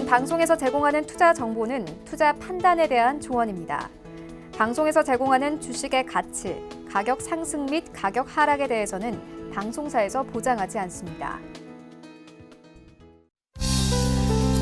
이번 방송에서 제공하는 투자 정보는 투자 판단에 대한 조언입니다. 방송에서 제공하는 주식의 가치, 가격 상승 및 가격 하락에 대해서는 방송사에서 보장하지 않습니다.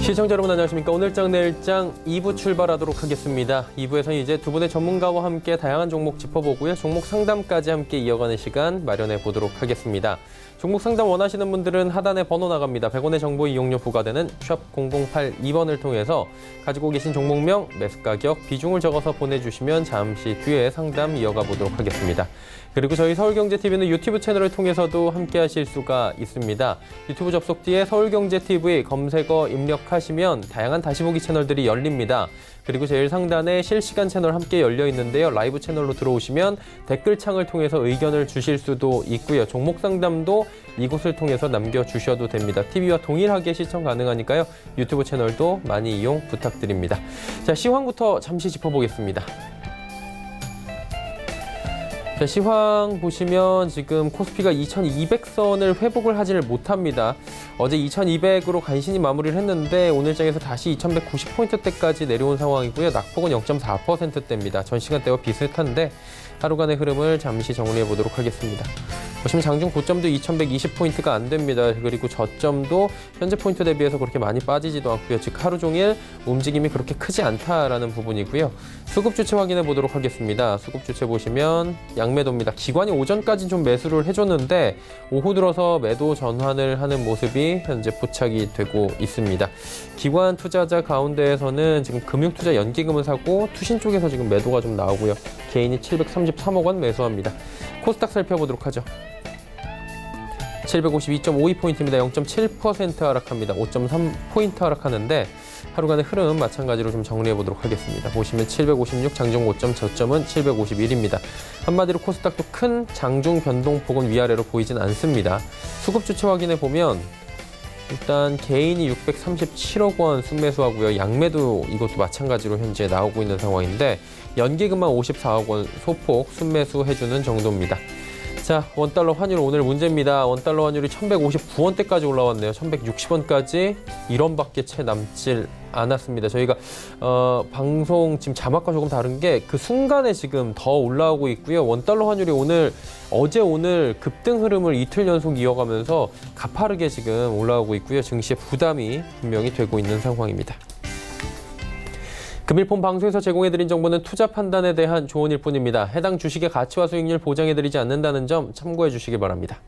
시청자 여러분 안녕하십니까. 오늘장 내일장 2부 출발하도록 하겠습니다. 2부에서는 이제 두 분의 전문가와 함께 다양한 종목 짚어보고요. 종목 상담까지 함께 이어가는 시간 마련해 보도록 하겠습니다. 종목 상담 원하시는 분들은 하단에 번호 나갑니다. 100원의 정보 이용료 부과되는 샵 0082번을 통해서 가지고 계신 종목명, 매수 가격, 비중을 적어서 보내주시면 잠시 뒤에 상담 이어가 보도록 하겠습니다. 그리고 저희 서울경제TV는 유튜브 채널을 통해서도 함께 하실 수가 있습니다. 유튜브 접속 뒤에 서울경제TV 검색어 입력하시면 다양한 다시보기 채널들이 열립니다. 그리고 제일 상단에 실시간 채널 함께 열려 있는데요. 라이브 채널로 들어오시면 댓글창을 통해서 의견을 주실 수도 있고요. 종목 상담도 이곳을 통해서 남겨주셔도 됩니다. TV와 동일하게 시청 가능하니까요. 유튜브 채널도 많이 이용 부탁드립니다. 자, 시황부터 잠시 짚어보겠습니다. 자, 시황 보시면 지금 코스피가 2200선을 회복을 하지를 못합니다. 어제 2200으로 간신히 마무리를 했는데 오늘장에서 다시 2190포인트대까지 내려온 상황이고요. 낙폭은 0.4%대입니다. 전 시간대와 비슷한데 하루간의 흐름을 잠시 정리해 보도록 하겠습니다. 보시면 장중 고점도 2120포인트가 안 됩니다. 그리고 저점도 현재 포인트 대비해서 그렇게 많이 빠지지도 않고요. 즉 하루 종일 움직임이 그렇게 크지 않다라는 부분이고요. 수급 주체 확인해 보도록 하겠습니다. 수급 주체 보시면 양매도입니다. 기관이 오전까지 좀 매수를 해줬는데 오후 들어서 매도 전환을 하는 모습이 현재 포착이 되고 있습니다. 기관 투자자 가운데에서는 지금 금융투자 연기금을 사고 투신 쪽에서 지금 매도가 좀 나오고요. 개인이 733억 원 매수합니다. 코스닥 살펴보도록 하죠. 752.52포인트입니다. 0.7% 하락합니다. 5.3포인트 하락하는데 하루간의 흐름 마찬가지로 좀 정리해 보도록 하겠습니다. 보시면 756 장중 고점, 저점은 751입니다. 한마디로 코스닥도 큰 장중 변동폭은 위아래로 보이진 않습니다. 수급 주체 확인해 보면 일단 개인이 637억 원 순매수하고요. 양매도 이것도 마찬가지로 현재 나오고 있는 상황인데 연기금만 54억 원 소폭 순매수해주는 정도입니다. 자, 원달러 환율 오늘 문제입니다. 원달러 환율이 1159원대까지 올라왔네요. 1160원까지 1원밖에 채 남질 않았습니다. 저희가 방송 지금 자막과 조금 다른 게 그 순간에 지금 더 올라오고 있고요. 원달러 환율이 어제 오늘 급등 흐름을 이틀 연속 이어가면서 가파르게 지금 올라오고 있고요. 증시에 부담이 분명히 되고 있는 상황입니다. 금일폰 방송에서 제공해드린 정보는 투자 판단에 대한 조언일 뿐입니다. 해당 주식의 가치와 수익률 보장해드리지 않는다는 점 참고해 주시기 바랍니다.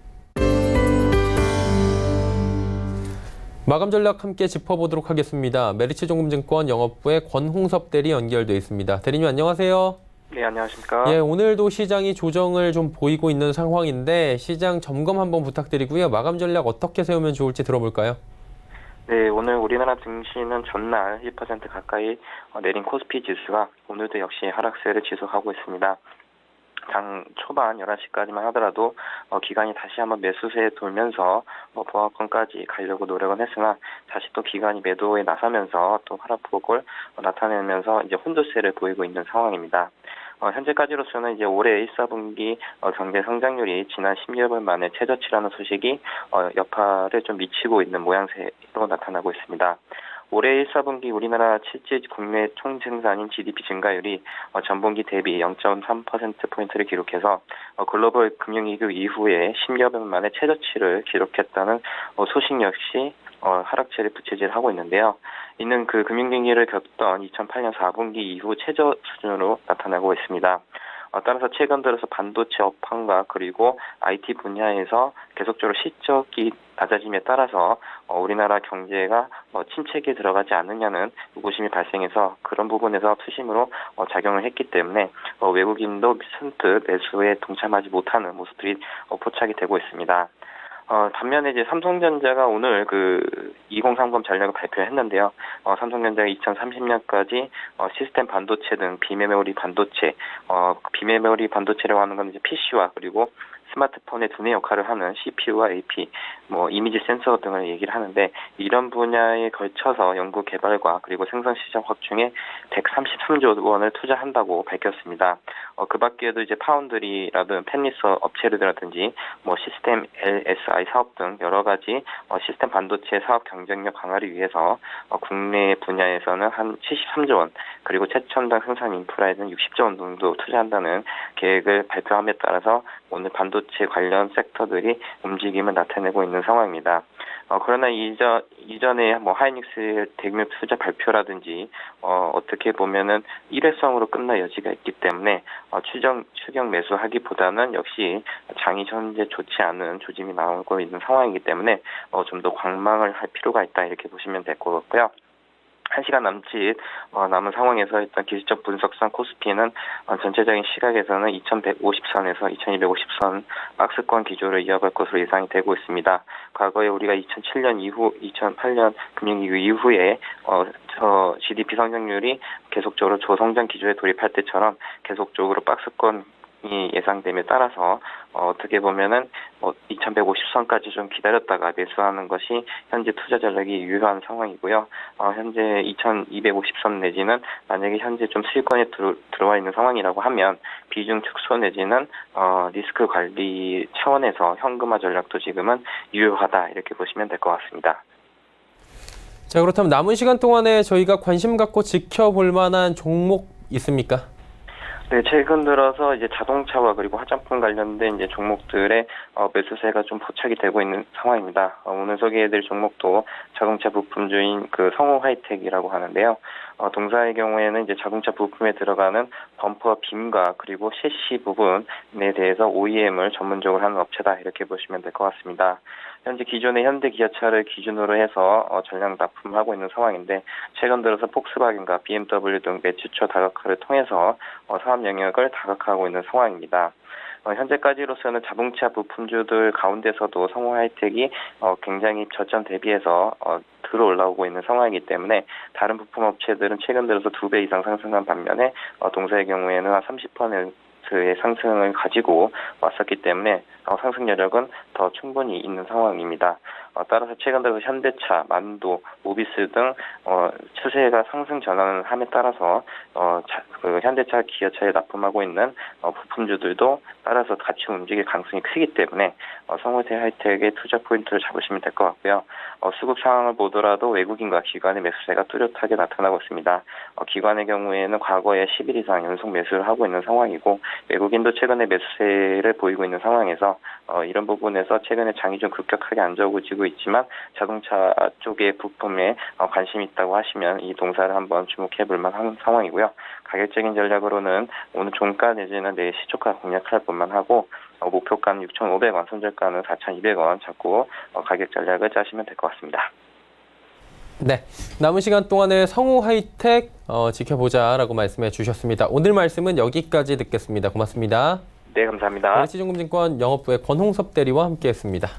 마감 전략 함께 짚어보도록 하겠습니다. 메리츠종금증권 영업부의 권홍섭 대리 연결돼 있습니다. 대리님 안녕하세요. 네, 안녕하십니까. 예, 오늘도 시장이 조정을 좀 보이고 있는 상황인데 시장 점검 한번 부탁드리고요. 마감 전략 어떻게 세우면 좋을지 들어볼까요? 네, 오늘 우리나라 증시는 전날 1% 가까이 내린 코스피 지수가 오늘도 역시 하락세를 지속하고 있습니다. 장 초반 11시까지만 하더라도 기관이 다시 한번 매수세에 돌면서 보합권까지 가려고 노력은 했으나 다시 또 기관이 매도에 나서면서 또 하락폭을 나타내면서 이제 혼조세를 보이고 있는 상황입니다. 현재까지로서는 이제 올해 1, 4분기 경제 성장률이 지난 10여년 만에 최저치라는 소식이 여파를 좀 미치고 있는 모양새로 나타나고 있습니다. 올해 1, 4분기 우리나라 실질 국내 총생산인 GDP 증가율이 전분기 대비 0.3%포인트를 기록해서 글로벌 금융위기 이후에 10여년 만에 최저치를 기록했다는 소식 역시 하락세를 부채질하고 있는데요. 이는 그 금융위기를 겪던 2008년 4분기 이후 최저 수준으로 나타나고 있습니다. 따라서 최근 들어서 반도체 업황과 그리고 IT 분야에서 계속적으로 실적이 낮아짐에 따라서 우리나라 경제가 침체기에 들어가지 않느냐는 의구심이 발생해서 그런 부분에서 투심으로 작용을 했기 때문에 외국인도 선뜻 매수에 동참하지 못하는 모습들이 포착이 되고 있습니다. 반면에 이제 삼성전자가 오늘 2030 전략을 발표했는데요. 삼성전자가 2030년까지 시스템 반도체 등 비메모리 반도체라고 하는 건 이제 PC와 그리고 스마트폰의 두뇌 역할을 하는 CPU와 AP, 이미지 센서 등을 얘기를 하는데 이런 분야에 걸쳐서 연구 개발과 그리고 생산 시장 확충에 133조 원을 투자한다고 밝혔습니다. 그 밖에도 이제 파운드리라든 펜리스 업체들이라든지 뭐 시스템 LSI 사업 등 여러 가지 시스템 반도체 사업 경쟁력 강화를 위해서 국내 분야에서는 한 73조 원, 그리고 최첨단 생산 인프라에는 60조 원 정도 투자한다는 계획을 발표함에 따라서 오늘 반도체 관련 섹터들이 움직임을 나타내고 있는 상황입니다. 그러나 이전에 뭐 하이닉스 대규모 투자 발표라든지 어떻게 보면은 일회성으로 끝날 여지가 있기 때문에 추경 매수하기보다는 역시 장이 현재 좋지 않은 조짐이 나오고 있는 상황이기 때문에 좀 더 관망을 할 필요가 있다, 이렇게 보시면 될 것 같고요. 1시간 남짓 남은 상황에서 일단 기술적 분석상 코스피는 전체적인 시각에서는 2150선에서 2250선 박스권 기조를 이어갈 것으로 예상이 되고 있습니다. 과거에 우리가 2007년 이후 2008년 금융위기 이후에 GDP 성장률이 계속적으로 저성장 기조에 돌입할 때처럼 계속적으로 박스권이 예상됨에 따라서 어떻게 보면은 2150선까지 좀 기다렸다가 매수하는 것이 현재 투자 전략이 유효한 상황이고요. 현재 2250선 내지는 만약에 현재 좀 수익권에 들어와 있는 상황이라고 하면 비중 축소 내지는 리스크 관리 차원에서 현금화 전략도 지금은 유효하다, 이렇게 보시면 될 것 같습니다. 자, 그렇다면 남은 시간 동안에 저희가 관심 갖고 지켜볼 만한 종목 있습니까? 네, 최근 들어서 이제 자동차와 그리고 화장품 관련된 이제 종목들의 매수세가 좀 포착이 되고 있는 상황입니다. 오늘 소개해드릴 종목도 자동차 부품주인 그 성우 하이텍이라고 하는데요. 동사의 경우에는 이제 자동차 부품에 들어가는 범퍼 빔과 그리고 셰시 부분에 대해서 OEM을 전문적으로 하는 업체다, 이렇게 보시면 될 것 같습니다. 현재 기존의 현대 기아차를 기준으로 해서 전량 납품하고 있는 상황인데, 최근 들어서 폭스바겐과 BMW 등 매출처 다각화를 통해서 사업 영역을 다각화하고 있는 상황입니다. 현재까지로서는 자동차 부품주들 가운데서도 성우 하이텍이 굉장히 저점 대비해서 들어 올라오고 있는 상황이기 때문에 다른 부품 업체들은 최근 들어서 2배 이상 상승한 반면에 동사의 경우에는 한 30%의 상승을 가지고 왔었기 때문에 상승 여력은 더 충분히 있는 상황입니다. 따라서 최근 들어서 현대차, 만도, 모비스 등 추세가 상승 전환을 함에 따라서 현대차, 기아차에 납품하고 있는 부품주들도 따라서 같이 움직일 가능성이 크기 때문에 성우대 하이텍의 투자 포인트를 잡으시면 될 것 같고요. 수급 상황을 보더라도 외국인과 기관의 매수세가 뚜렷하게 나타나고 있습니다. 기관의 경우에는 과거에 10일 이상 연속 매수를 하고 있는 상황이고, 외국인도 최근에 매수세를 보이고 있는 상황에서 이런 부분에서 최근에 장이 좀 급격하게 안 좋아지고 있지만 자동차 쪽의 부품에 관심이 있다고 하시면 이 동사를 한번 주목해 볼 만한 상황이고요. 가격적인 전략으로는 오늘 종가 내지는 내일 시초가 공략할 것만 하고 목표가는 6,500원, 손절가는 4,200원 잡고 가격 전략을 짜시면 될 것 같습니다. 네, 남은 시간 동안에 성우 하이텍 지켜보자라고 말씀해 주셨습니다. 오늘 말씀은 여기까지 듣겠습니다. 고맙습니다. 네, 감사합니다. LH증권증권 영업부의 권홍섭 대리와 함께했습니다.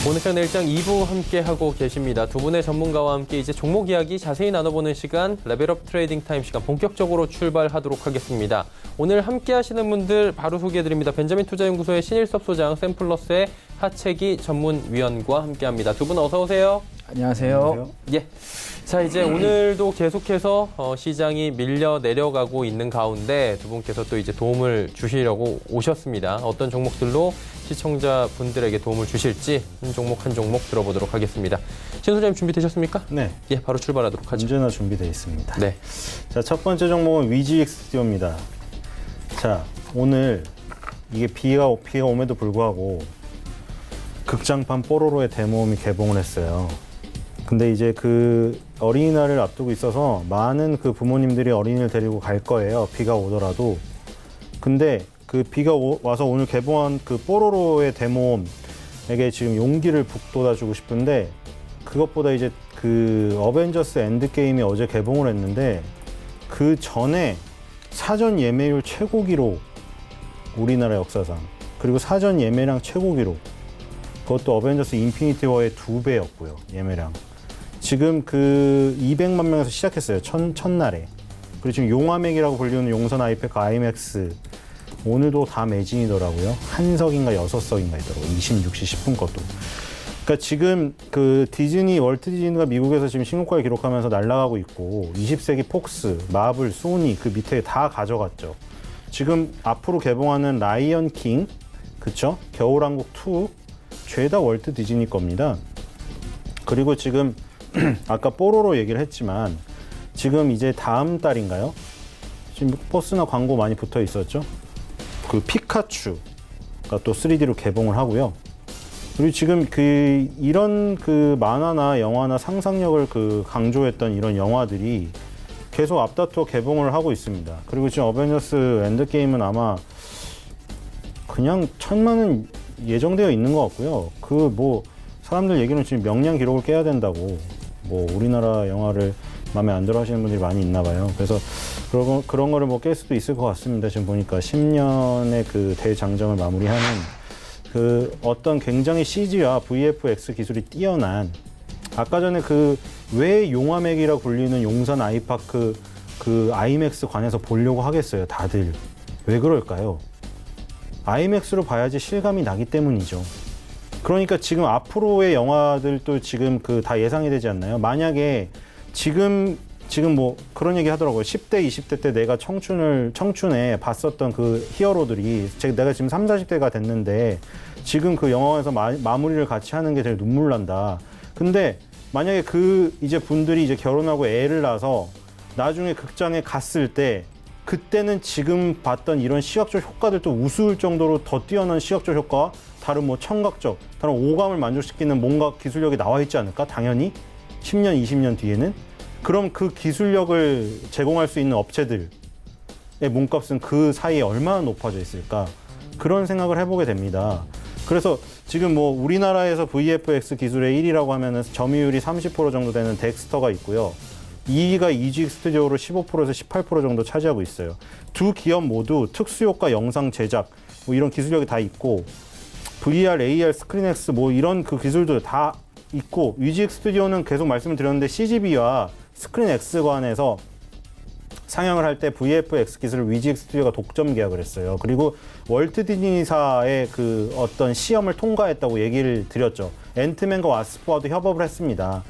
오늘장 내일장 2부 함께하고 계십니다. 두 분의 전문가와 함께 이제 종목 이야기 자세히 나눠보는 시간, 레벨업 트레이딩 타임 시간 본격적으로 출발하도록 하겠습니다. 오늘 함께하시는 분들 바로 소개해드립니다. 벤자민 투자연구소의 신일섭 소장, 샘플러스의 하채기 전문위원과 함께합니다. 두 분 어서 오세요. 안녕하세요. 예. 자, 이제 오늘도 계속해서 시장이 밀려 내려가고 있는 가운데 두 분께서 또 이제 도움을 주시려고 오셨습니다. 어떤 종목들로 시청자분들에게 도움을 주실지 한 종목 들어보도록 하겠습니다. 신 소장님 준비되셨습니까? 네. 예, 바로 출발하도록 하죠. 언제나 준비되어 있습니다. 네. 자, 첫 번째 종목은 위지엑스티어입니다. 자, 오늘 이게 비가 옴에도 불구하고 극장판 뽀로로의 데모음이 개봉을 했어요. 근데 이제 그 어린이날을 앞두고 있어서 많은 그 부모님들이 어린이를 데리고 갈 거예요. 비가 오더라도. 근데 그 비가 와서 오늘 개봉한 그 뽀로로의 데모음에게 지금 용기를 북돋아주고 싶은데, 그것보다 이제 그 어벤져스 엔드게임이 어제 개봉을 했는데 그 전에 사전 예매율 최고 기록, 우리나라 역사상, 그리고 사전 예매량 최고 기록, 그것도 어벤져스 인피니티 워의 2배였고요. 예매량. 지금 그 200만 명에서 시작했어요. 첫날에. 그리고 지금 용화맥이라고 불리는 용산 아이패크 아이맥스 오늘도 다 매진이더라고요. 한석인가 6석인가 있더라고요. 26시 10분 것도. 그러니까 지금 그 디즈니, 월트 디즈니가 미국에서 지금 신고가를 기록하면서 날아가고 있고 20세기 폭스, 마블, 소니 그 밑에 다 가져갔죠. 지금 앞으로 개봉하는 라이언 킹, 그쵸? 겨울왕국 2 죄다 월트 디즈니 겁니다. 그리고 지금 아까 뽀로로 얘기를 했지만 지금 이제 다음 달인가요? 지금 버스나 광고 많이 붙어 있었죠? 그 피카츄가 또 3D로 개봉을 하고요. 그리고 지금 그 이런 그 만화나 영화나 상상력을 그 강조했던 이런 영화들이 계속 앞다투어 개봉을 하고 있습니다. 그리고 지금 어벤져스 엔드게임은 아마 그냥 1000만은 예정되어 있는 것 같고요. 그 뭐 사람들 얘기는 지금 명량 기록을 깨야 된다고 뭐 우리나라 영화를 마음에 안 들어 하시는 분들이 많이 있나 봐요. 그래서 그런 거를 뭐 깰 수도 있을 것 같습니다. 지금 보니까 10년의 그 대장정을 마무리하는 그 어떤 굉장히 CG와 VFX 기술이 뛰어난 아까 전에 그 왜 용화맥이라 불리는 용산 아이파크 그 아이맥스 관에서 보려고 하겠어요. 다들 왜 그럴까요? 아이맥스로 봐야지 실감이 나기 때문이죠. 그러니까 지금 앞으로의 영화들도 지금 그 다 예상이 되지 않나요? 만약에 지금 뭐 그런 얘기 하더라고요. 10대, 20대 때 내가 청춘에 봤었던 그 히어로들이 내가 지금 30, 40대가 됐는데 지금 그 영화관에서 마무리를 같이 하는 게 제일 눈물 난다. 근데 만약에 그 이제 분들이 이제 결혼하고 애를 낳아서 나중에 극장에 갔을 때 그때는 지금 봤던 이런 시각적 효과들도 우스울 정도로 더 뛰어난 시각적 효과와 다른 뭐 청각적, 다른 오감을 만족시키는 뭔가 기술력이 나와 있지 않을까? 당연히 10년, 20년 뒤에는 그럼 그 기술력을 제공할 수 있는 업체들의 몸값은 그 사이에 얼마나 높아져 있을까? 그런 생각을 해보게 됩니다. 그래서 지금 뭐 우리나라에서 VFX 기술의 1위라고 하면은 점유율이 30% 정도 되는 덱스터가 있고요. 2위가 EGX 스튜디오로 15%에서 18% 정도 차지하고 있어요. 두 기업 모두 특수효과 영상 제작 뭐 이런 기술력이 다 있고 VR, AR, 스크린X 뭐 이런 그 기술도 다 있고 EGX 스튜디오는 계속 말씀을 드렸는데 CGV와 스크린X관에서 상영을 할 때 VFX 기술을 EGX 스튜디오가 독점 계약을 했어요. 그리고 월트 디즈니사의 그 어떤 시험을 통과했다고 얘기를 드렸죠. 앤트맨과 와스프와도 협업을 했습니다.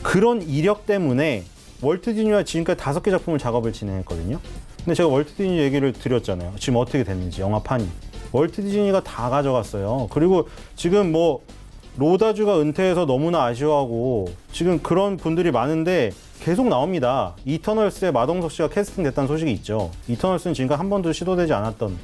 그런 이력 때문에 월트 디즈니와 지금까지 5개 작품을 작업을 진행했거든요. 근데 제가 월트 디즈니 얘기를 드렸잖아요. 지금 어떻게 됐는지 영화판이. 월트 디즈니가 다 가져갔어요. 그리고 지금 뭐 로다주가 은퇴해서 너무나 아쉬워하고 지금 그런 분들이 많은데 계속 나옵니다. 이터널스에 마동석 씨가 캐스팅 됐다는 소식이 있죠. 이터널스는 지금까지 한 번도 시도되지 않았던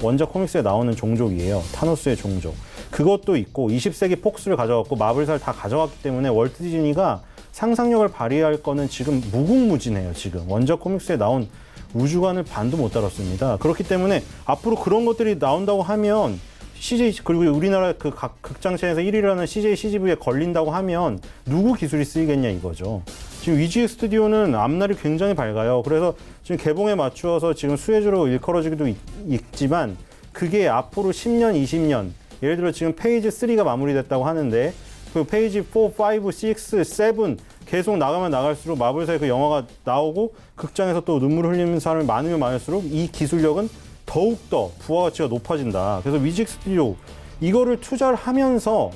원작 코믹스에 나오는 종족이에요. 타노스의 종족. 그것도 있고 20세기 폭스를 가져갔고 마블사를 다 가져갔기 때문에 월트 디즈니가 상상력을 발휘할 거는 지금 무궁무진해요. 지금 원작 코믹스에 나온 우주관을 반도 못 다뤘습니다. 그렇기 때문에 앞으로 그런 것들이 나온다고 하면 CJ 그리고 우리나라 그 각 극장체에서 1위를 하는 CJ CGV에 걸린다고 하면 누구 기술이 쓰이겠냐 이거죠. 지금 EGX 스튜디오는 앞날이 굉장히 밝아요. 그래서 지금 개봉에 맞추어서 지금 수혜주로 일컬어지기도 있지만 그게 앞으로 10년, 20년 예를 들어 지금 페이지 3가 마무리됐다고 하는데 그 페이지 4, 5, 6, 7 계속 나가면 나갈수록 마블사의 그 영화가 나오고 극장에서 또 눈물을 흘리는 사람이 많으면 많을수록 이 기술력은 더욱더 부가가치가 높아진다. 그래서 EGX 스튜디오 이거를 투자를 하면서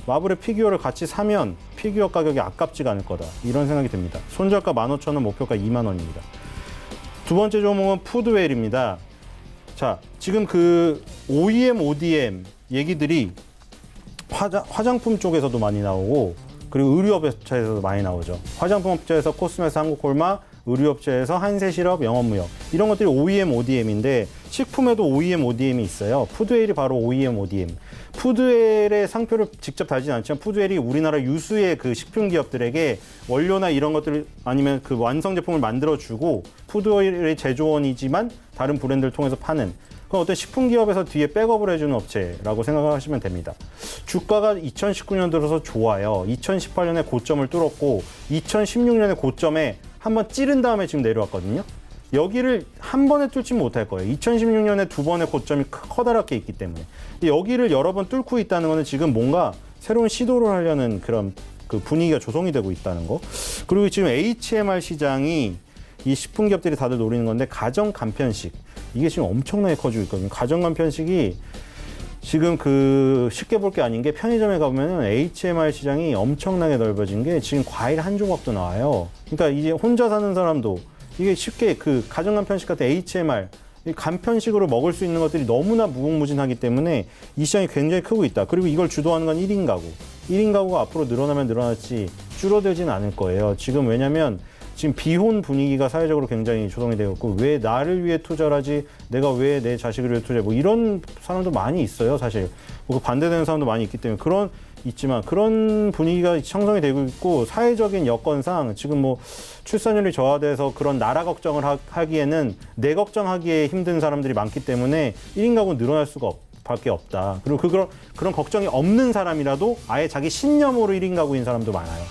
마블의 피규어를 같이 사면 피규어 가격이 아깝지가 않을 거다. 이런 생각이 듭니다. 손절가 15,000원, 목표가 2만 원입니다. 두 번째 종목은 푸드웰입니다. 자, 지금 그 OEM, ODM 얘기들이 화장품 쪽에서도 많이 나오고 그리고 의류업체에서도 많이 나오죠. 화장품 업체에서 코스메스 한국콜마, 의류업체에서 한세실업, 영업무역 이런 것들이 OEM, ODM인데 식품에도 OEM, ODM이 있어요. 푸드웰이 바로 OEM, ODM. 푸드웰의 상표를 직접 달지는 않지만 푸드웰이 우리나라 유수의 그 식품 기업들에게 원료나 이런 것들을 아니면 그 완성 제품을 만들어주고 푸드웰의 제조원이지만 다른 브랜드를 통해서 파는 그건 어떤 식품 기업에서 뒤에 백업을 해주는 업체라고 생각을 하시면 됩니다. 주가가 2019년 들어서 좋아요. 2018년에 고점을 뚫었고 2016년에 고점에 한번 찌른 다음에 지금 내려왔거든요. 여기를 한 번에 뚫지 못할 거예요. 2016년에 두 번의 고점이 커다랗게 있기 때문에. 여기를 여러 번 뚫고 있다는 거는 지금 뭔가 새로운 시도를 하려는 그런 그 분위기가 조성이 되고 있다는 거. 그리고 지금 HMR 시장이 이 식품 기업들이 다들 노리는 건데 가정 간편식 이게 지금 엄청나게 커지고 있거든요. 가정 간편식이 지금 그 쉽게 볼 게 아닌 게 편의점에 가보면은 HMR 시장이 엄청나게 넓어진 게 지금 과일 한 조각도 나와요. 그러니까 이제 혼자 사는 사람도 이게 쉽게 그 가정 간편식 같은 HMR 이 간편식으로 먹을 수 있는 것들이 너무나 무궁무진하기 때문에 이 시장이 굉장히 크고 있다. 그리고 이걸 주도하는 건 1인 가구. 1인 가구가 앞으로 늘어나면 늘어났지 줄어들지는 않을 거예요. 지금 왜냐면 지금 비혼 분위기가 사회적으로 굉장히 조성이 되어 있고 왜 나를 위해 투자를 하지 내가 왜 내 자식을 위해 투자해 뭐 이런 사람도 많이 있어요. 사실 뭐 반대되는 사람도 많이 있기 때문에 그런 분위기가 형성이 되고 있고 사회적인 여건상 지금 뭐 출산율이 저하돼서 그런 나라 걱정을 하기에는 내 걱정하기에 힘든 사람들이 많기 때문에 1인 가구는 늘어날 수가 밖에 없다. 그리고 그런 걱정이 없는 사람이라도 아예 자기 신념으로 1인 가구인 사람도 많아요.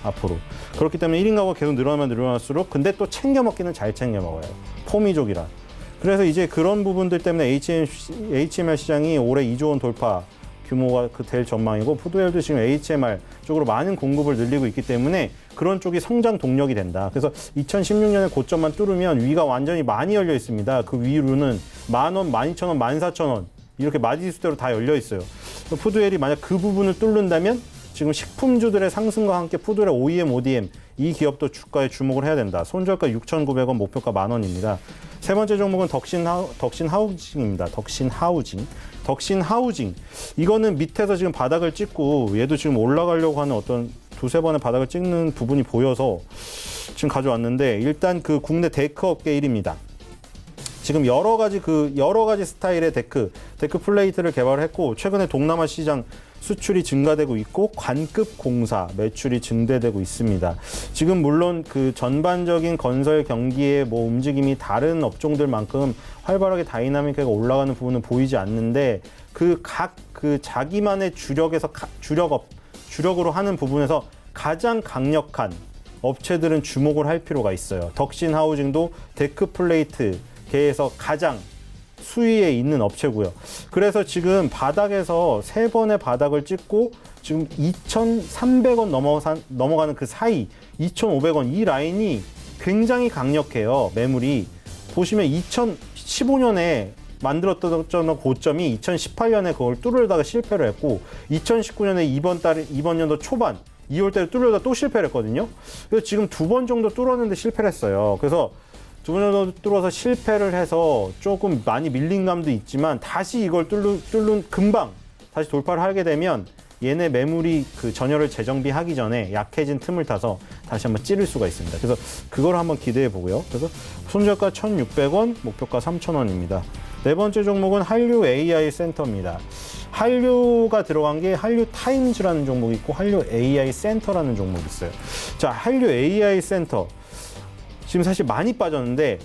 앞으로. 그렇기 때문에 1인 가구가 계속 늘어나면 늘어날수록 근데 또 챙겨 먹기는 잘 챙겨 먹어요. 포미족이라. 그래서 이제 그런 부분들 때문에 HMR 시장이 올해 2조 원 돌파 규모가 될 전망이고 푸드웰도 지금 HMR 쪽으로 많은 공급을 늘리고 있기 때문에 그런 쪽이 성장 동력이 된다. 그래서 2016년에 고점만 뚫으면 위가 완전히 많이 열려 있습니다. 그 위로는 10,000원, 12,000원, 14,000원 이렇게 마디수대로 다 열려 있어요. 푸드웰이 만약 그 부분을 뚫는다면 지금 식품주들의 상승과 함께 푸드웰 OEM, ODM 이 기업도 주가에 주목을 해야 된다. 손절가 6,900원, 목표가 10,000원입니다. 세 번째 종목은 덕신하우징입니다. 덕신하우징. 이거는 밑에서 지금 바닥을 찍고 얘도 지금 올라가려고 하는 어떤 두세 번의 바닥을 찍는 부분이 보여서 지금 가져왔는데 일단 그 국내 데크 업계 1위입니다. 지금 여러 가지 스타일의 데크 플레이트를 개발했고 최근에 동남아 시장 수출이 증가되고 있고 관급 공사 매출이 증대되고 있습니다. 지금 물론 그 전반적인 건설 경기의 뭐 움직임이 다른 업종들만큼 활발하게 다이나믹하게 올라가는 부분은 보이지 않는데 그 자기만의 주력으로 하는 부분에서 가장 강력한 업체들은 주목을 할 필요가 있어요. 덕신하우징도 데크 플레이트 계에서 가장 수위에 있는 업체고요. 그래서 지금 바닥에서 세 번의 바닥을 찍고 지금 2,300원 넘어가는 그 사이 2,500원 이 라인이 굉장히 강력해요. 매물이. 보시면 2015년에 만들었던 고점이 2018년에 그걸 뚫으려다가 실패를 했고 2019년에 이번 연도 초반 2월달에 뚫으려다 또 실패를 했거든요. 그래서 지금 두 번 정도 뚫었는데 실패를 했어요. 그래서 두 번 정도 뚫어서 실패를 해서 조금 많이 밀린 감도 있지만 다시 이걸 뚫는 금방 다시 돌파를 하게 되면 얘네 매물이 그 전열을 재정비하기 전에 약해진 틈을 타서 다시 한번 찌를 수가 있습니다. 그래서 그걸 한번 기대해 보고요. 그래서 손절가 1,600원, 목표가 3,000원입니다. 네 번째 종목은 한류 AI 센터입니다. 한류가 들어간 게 한류 타임즈라는 종목이 있고 한류 AI 센터라는 종목이 있어요. 자, 한류 AI 센터. 지금 사실 많이 빠졌는데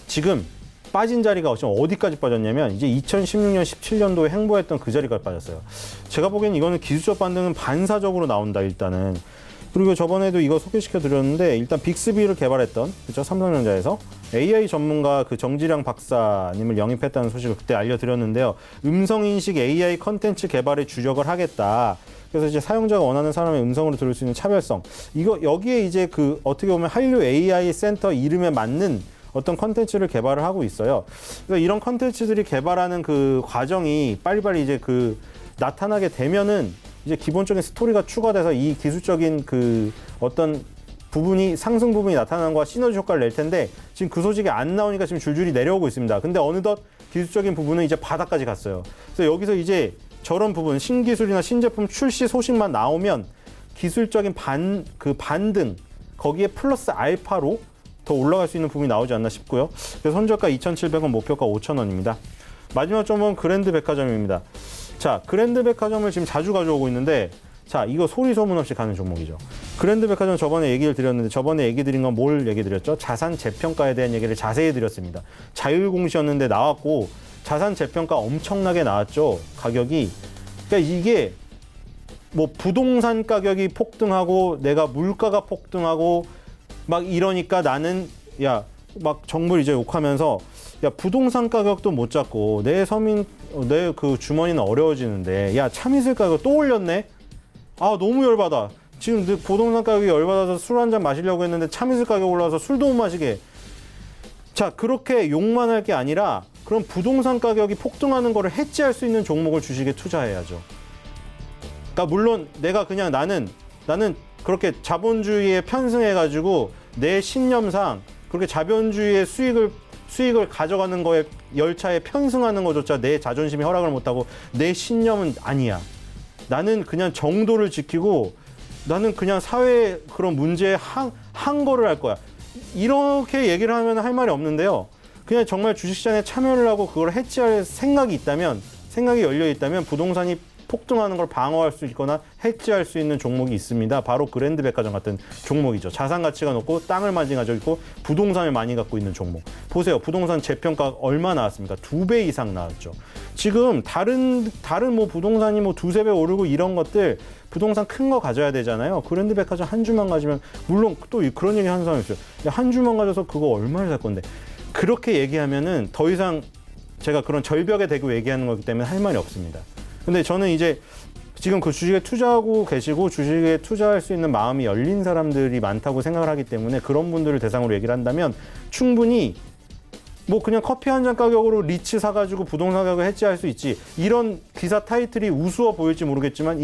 지금 빠진 자리가 지금 어디까지 빠졌냐면 이제 2016년, 17년도에 행보했던 그 자리까지 빠졌어요. 제가 보기엔 이거는 기술적 반등은 반사적으로 나온다, 일단은. 그리고 저번에도 이거 소개시켜 드렸는데 일단 빅스비를 개발했던 그죠? 삼성전자에서 AI 전문가 그 정지량 박사님을 영입했다는 소식을 그때 알려드렸는데요. 음성인식 AI 컨텐츠 개발에 주력을 하겠다. 그래서 이제 사용자가 원하는 사람의 음성으로 들을 수 있는 차별성. 여기에 이제 그 어떻게 보면 한류 AI 센터 이름에 맞는 어떤 컨텐츠를 개발을 하고 있어요. 그래서 이런 컨텐츠들이 개발하는 그 과정이 빨리빨리 이제 그 나타나게 되면은 이제 기본적인 스토리가 추가돼서 이 기술적인 그 어떤 부분이 상승 부분이 나타나는 거와 시너지 효과를 낼 텐데 지금 그 소식이 안 나오니까 지금 줄줄이 내려오고 있습니다. 근데 어느덧 기술적인 부분은 이제 바닥까지 갔어요. 그래서 여기서 이제 저런 부분 신기술이나 신제품 출시 소식만 나오면 기술적인 반등 거기에 플러스 알파로 더 올라갈 수 있는 부분이 나오지 않나 싶고요. 그래서 손절가 2,700원, 목표가 5,000원입니다. 마지막 종목은 그랜드 백화점입니다. 자, 그랜드 백화점을 지금 자주 가져오고 있는데 자, 이거 소리 소문 없이 가는 종목이죠. 그랜드 백화점 저번에 얘기를 드렸는데 저번에 얘기 드린 건 뭘 얘기 드렸죠? 자산 재평가에 대한 얘기를 자세히 드렸습니다. 자율 공시였는데 나왔고 자산 재평가 엄청나게 나왔죠. 가격이. 그러니까 이게 뭐 부동산 가격이 폭등하고 내가 물가가 폭등하고 막 이러니까 나는 막 정부를 이제 욕하면서 부동산 가격도 못 잡고 내 그 주머니는 어려워지는데 참이슬 가격 또 올렸네? 아, 너무 열받아. 지금 부동산 가격이 열받아서 술 한 잔 마시려고 했는데 참이슬 가격 올라와서 술도 못 마시게. 자, 그렇게 욕만 할 게 아니라 그럼 부동산 가격이 폭등하는 거를 해지할 수 있는 종목을 주식에 투자해야죠. 그러니까 물론 내가 그냥 나는 그렇게 자본주의에 편승해가지고 내 신념상 그렇게 자본주의의 수익을 가져가는 거에 열차에 편승하는 것조차 내 자존심이 허락을 못하고 내 신념은 아니야. 나는 그냥 정도를 지키고 나는 그냥 사회의 그런 문제에 한 거를 할 거야. 이렇게 얘기를 하면 할 말이 없는데요. 그냥 정말 주식시장에 참여를 하고 그걸 해지할 생각이 열려 있다면 부동산이 폭등하는 걸 방어할 수 있거나 해지할 수 있는 종목이 있습니다. 바로 그랜드백화점 같은 종목이죠. 자산 가치가 높고 땅을 많이 가지고 있고 부동산을 많이 갖고 있는 종목. 보세요. 부동산 재평가 얼마 나왔습니까? 2배 이상 나왔죠. 지금 다른 뭐 부동산이 뭐 2~3배 오르고 이런 것들 부동산 큰 거 가져야 되잖아요. 그랜드백화점 한 주만 가지면 물론 또 그런 얘기 하는 사람이 있어요. 야, 한 주만 가져서 그거 얼마를 살 건데. 그렇게 얘기하면은 더 이상 제가 그런 절벽에 대고 얘기하는 거기 때문에 할 말이 없습니다. 근데 저는 이제 지금 그 주식에 투자하고 계시고 주식에 투자할 수 있는 마음이 열린 사람들이 많다고 생각을 하기 때문에 그런 분들을 대상으로 얘기를 한다면 충분히 뭐 그냥 커피 한 잔 가격으로 리츠 사가지고 부동산 가격을 해지할 수 있지. 이런 기사 타이틀이 우스워 보일지 모르겠지만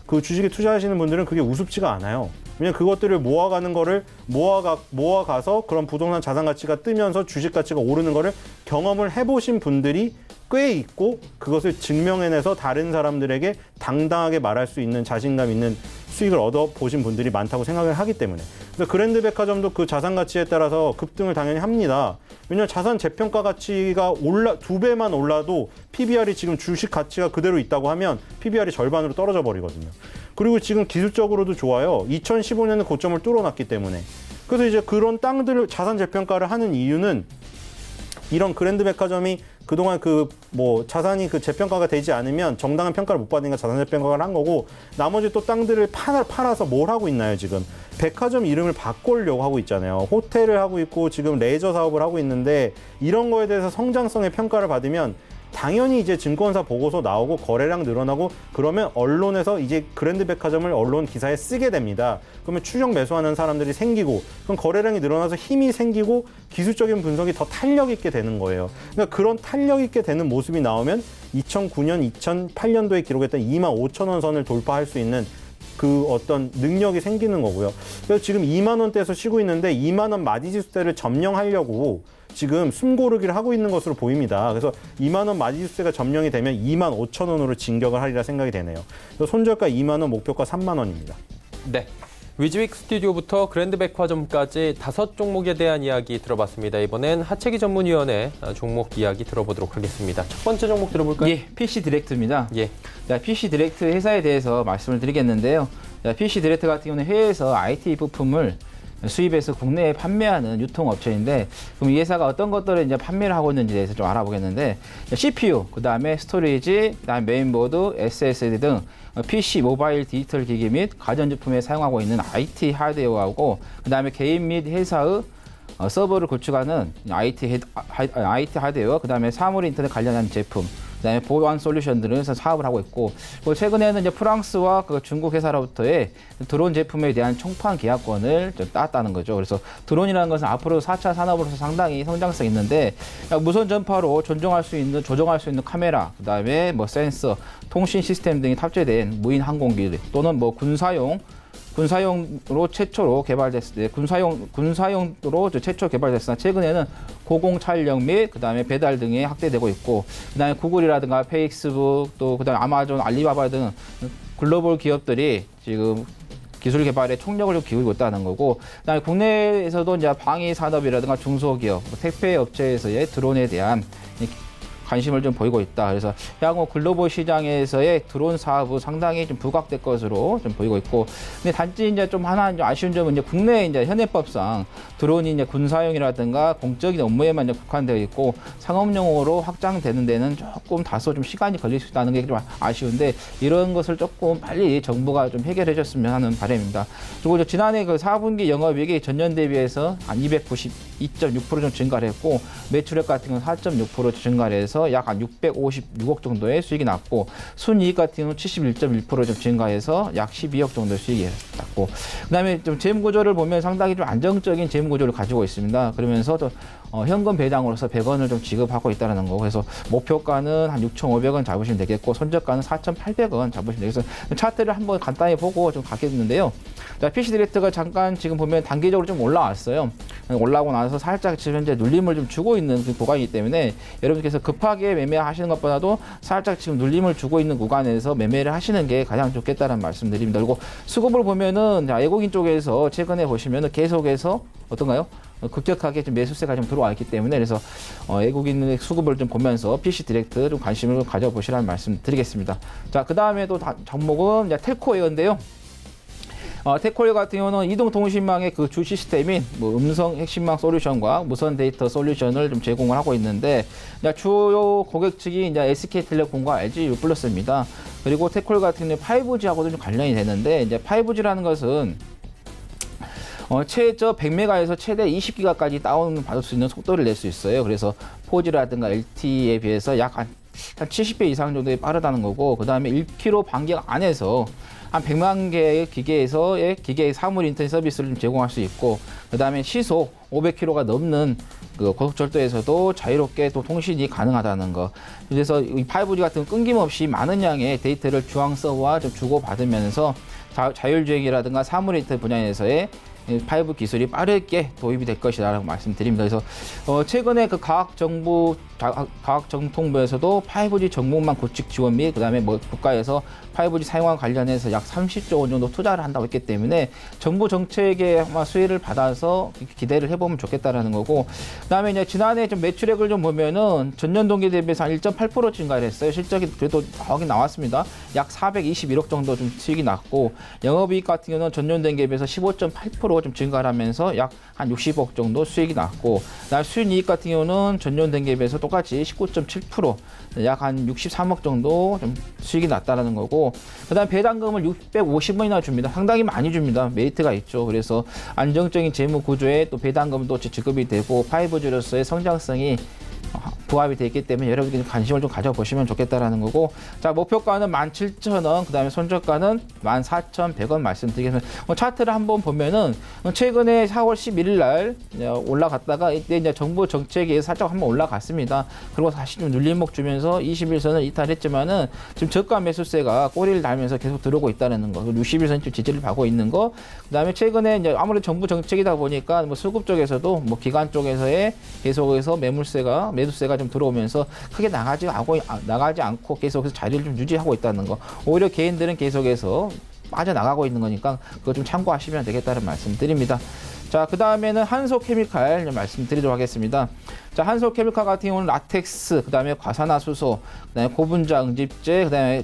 그 주식에 투자하시는 분들은 그게 우습지가 않아요. 왜냐면 그것들을 모아가는 거를 모아가서 그런 부동산 자산 가치가 뜨면서 주식 가치가 오르는 거를 경험을 해보신 분들이 꽤 있고 그것을 증명해내서 다른 사람들에게 당당하게 말할 수 있는 자신감 있는 수익을 얻어보신 분들이 많다고 생각을 하기 때문에. 그래서 그랜드백화점도 그 자산 가치에 따라서 급등을 당연히 합니다. 왜냐하면 자산 재평가 가치가 2배만 올라도 PBR이 지금 주식 가치가 그대로 있다고 하면 PBR이 절반으로 떨어져 버리거든요. 그리고 지금 기술적으로도 좋아요. 2015년에 고점을 뚫어놨기 때문에. 그래서 이제 그런 땅들을 자산 재평가를 하는 이유는 이런 그랜드백화점이 그동안 자산이 재평가가 되지 않으면 정당한 평가를 못 받으니까 자산 재평가를 한 거고 나머지 또 땅들을 팔아서 뭘 하고 있나요, 지금? 백화점 이름을 바꾸려고 하고 있잖아요. 호텔을 하고 있고 지금 레저 사업을 하고 있는데 이런 거에 대해서 성장성의 평가를 받으면 당연히 이제 증권사 보고서 나오고 거래량 늘어나고 그러면 언론에서 이제 그랜드백화점을 언론 기사에 쓰게 됩니다. 그러면 추격 매수하는 사람들이 생기고 그럼 거래량이 늘어나서 힘이 생기고 기술적인 분석이 더 탄력 있게 되는 거예요. 그러니까 그런 탄력 있게 되는 모습이 나오면 2009년, 2008년도에 기록했던 25,000원 선을 돌파할 수 있는 그 어떤 능력이 생기는 거고요. 그래서 지금 2만 원대에서 쉬고 있는데 2만 원 마디지수대를 점령하려고 지금 숨고르기를 하고 있는 것으로 보입니다. 그래서 2만 원 마디지수대가 점령이 되면 2만 5천 원으로 진격을 하리라 생각이 되네요. 그래서 손절가 2만 원, 목표가 3만 원입니다. 네. 위즈윅 스튜디오부터 그랜드백화점까지 5종목에 대한 이야기 들어봤습니다. 이번엔 하채기 전문위원회 종목 이야기 들어보도록 하겠습니다. 첫 번째 종목 들어볼까요? 예, PC 디렉트입니다. 예. 자, PC 디렉트 회사에 대해서 말씀을 드리겠는데요. 자, PC 디렉트 같은 경우는 해외에서 IT 부품을 수입해서 국내에 판매하는 유통업체인데 그럼 이 회사가 어떤 것들을 이제 판매를 하고 있는지에 대해서 좀 알아보겠는데 CPU, 그다음에 스토리지, 그다음에 메인보드, SSD 등 PC, 모바일, 디지털 기기 및 가전제품에 사용하고 있는 IT 하드웨어하고 그다음에 개인 및 회사의 서버를 구축하는 IT 하드웨어, 그다음에 사물 인터넷 관련한 제품, 그다음에 보안 솔루션들은 사업을 하고 있고 최근에는 이제 프랑스와 그 중국 회사로부터의 드론 제품에 대한 총판 계약권을 좀 땄다는 거죠. 그래서 드론이라는 것은 앞으로 4차 산업으로서 상당히 성장성이 있는데 무선 전파로 조정할 수 있는 카메라, 그다음에 뭐 센서, 통신 시스템 등이 탑재된 무인 항공기 또는 뭐 군사용으로 최초로 개발됐을 때 군사용으로 최초 개발됐으나 최근에는 고공 촬영 및 그다음에 배달 등에 확대되고 있고 그다음에 구글이라든가 페이스북 또 그다음에 아마존, 알리바바 등 글로벌 기업들이 지금 기술 개발에 총력을 좀 기울이고 있다는 거고 그다음에 국내에서도 이제 방위 산업이라든가 중소기업, 택배 업체에서의 드론에 대한 관심을 좀 보이고 있다. 그래서 향후 글로벌 시장에서의 드론 사업은 상당히 좀 부각될 것으로 좀 보이고 있고, 근데 단지 이제 좀 하나 이제 아쉬운 점은 이제 국내 이제 현행법상 드론이 이제 군사용이라든가 공적인 업무에만 이제 국한되어 있고 상업용으로 확장되는 데는 조금 다소 좀 시간이 걸릴 수 있다는 게 좀 아쉬운데 이런 것을 조금 빨리 정부가 좀 해결해줬으면 하는 바람입니다. 그리고 지난해 그 4분기 영업이익이 전년 대비해서 한 292.6% 좀 증가를 했고 매출액 같은 경우는 4.6% 증가를 해서 약 한 656억 정도의 수익이 났고 순이익 같은 경우는 71.1% 좀 증가해서 약 12억 정도의 수익이 났습니다. 있고, 그다음에 좀 재무 구조를 보면 상당히 좀 안정적인 재무 구조를 가지고 있습니다. 그러면서 또 현금 배당으로서 100원을 좀 지급하고 있다는 거. 그래서 목표가는 한 6,500원 잡으시면 되겠고, 손절가는 4,800원 잡으시면 되겠어요. 차트를 한번 간단히 보고 좀 가겠는데요. 자, PC 디렉트가 잠깐 지금 보면 단기적으로 좀 올라왔어요. 올라오고 나서 살짝 지금 현재 눌림을 좀 주고 있는 그 구간이기 때문에 여러분께서 급하게 매매하시는 것보다도 살짝 지금 눌림을 주고 있는 구간에서 매매를 하시는 게 가장 좋겠다는 말씀드립니다. 그리고 수급을 보면은 자, 외국인 쪽에서 최근에 보시면은 계속해서 어떤가요? 급격하게 좀 매수세가 좀 들어와 있기 때문에 그래서 외국인의 수급을 좀 보면서 PC 디렉트 좀 관심을 가져보시라는 말씀 드리겠습니다. 자, 그 다음에 또 종목은 이제 텔코웨어인데요. 텔코웨어 같은 경우는 이동통신망의 그 주 시스템인 뭐 음성 핵심망 솔루션과 무선 데이터 솔루션을 좀 제공을 하고 있는데 주요 고객 측이 이제 SK텔레콤과 LG U+입니다. 그리고 텔코웨어 같은 경우는 5G하고도 좀 관련이 되는데 이제 5G라는 것은 최저 100메가에서 최대 20기가까지 다운 받을 수 있는 속도를 낼 수 있어요. 그래서 4G라든가 LTE에 비해서 약 한 70배 이상 정도에 빠르다는 거고, 그 다음에 1km 반경 안에서 한 100만 개의 기계에서의 기계 사물 인터넷 서비스를 좀 제공할 수 있고, 그 다음에 시속 500km가 넘는 그 고속철도에서도 자유롭게 또 통신이 가능하다는 거. 그래서 이 5G 같은 끊김없이 많은 양의 데이터를 중앙 서버와 좀 주고받으면서 자율주행이라든가 사물 인터넷 분야에서의 5 기술이 빠르게 도입이 될 것이라고 말씀드립니다. 그래서 최근에 그 과학정통부에서도 5G 정목망 구축 지원 및 그다음에 뭐 국가에서 5G 사용과 관련해서 약 30조 원 정도 투자를 한다고 했기 때문에 정부 정책에 아마 수혜를 받아서 기대를 해보면 좋겠다라는 거고, 그다음에 이제 지난해 좀 매출액을 좀 보면은 전년 동기 대비해서 한 1.8% 증가를 했어요. 실적이 그래도 나왔습니다. 약 421억 정도 좀 수익이 났고, 영업이익 같은 경우는 전년 동기에 비해서 15.8% 좀 증가를 하면서 약 한 60억 정도 수익이 났고, 그다음에 수익이익 같은 경우는 전년 동기에 비해서 똑같이 19.7% 약 한 63억 정도 좀 수익이 났다라는 거고, 그다음 배당금을 650원이나 줍니다. 상당히 많이 줍니다. 메리트가 있죠. 그래서 안정적인 재무 구조에 또 배당금도 지급이 되고 5G로서의 성장성이 부합이 되어 있기 때문에 여러분들이 관심을 좀 가져보시면 좋겠다라는 거고, 자, 목표가는 17,000원, 그 다음에 손절가는 14,100원 말씀드리겠습니다. 차트를 한번 보면은 최근에 4월 11일 날 올라갔다가 이때 이제 정부 정책에 의해서 살짝 한번 올라갔습니다. 그리고 다시 좀 눌림목 주면서 21선을 이탈했지만은 지금 저가 매수세가 꼬리를 달면서 계속 들어오고 있다는 거, 61선 좀 지지를 받고 있는 거, 그 다음에 최근에 이제 아무래도 정부 정책이다 보니까 뭐 수급 쪽에서도 뭐 기관 쪽에서의 계속해서 매수세가 좀 들어오면서 크게 나가지 않고 계속해서 자리를 좀 유지하고 있다는 거. 오히려 개인들은 계속해서 빠져나가고 있는 거니까 그거 좀 참고하시면 되겠다는 말씀드립니다. 자, 그 다음에는 한소케미칼 말씀드리도록 하겠습니다. 자, 한소케미칼 같은 경우는 라텍스, 그 다음에 과산화수소, 그 다음에 고분자 응집제, 그 다음에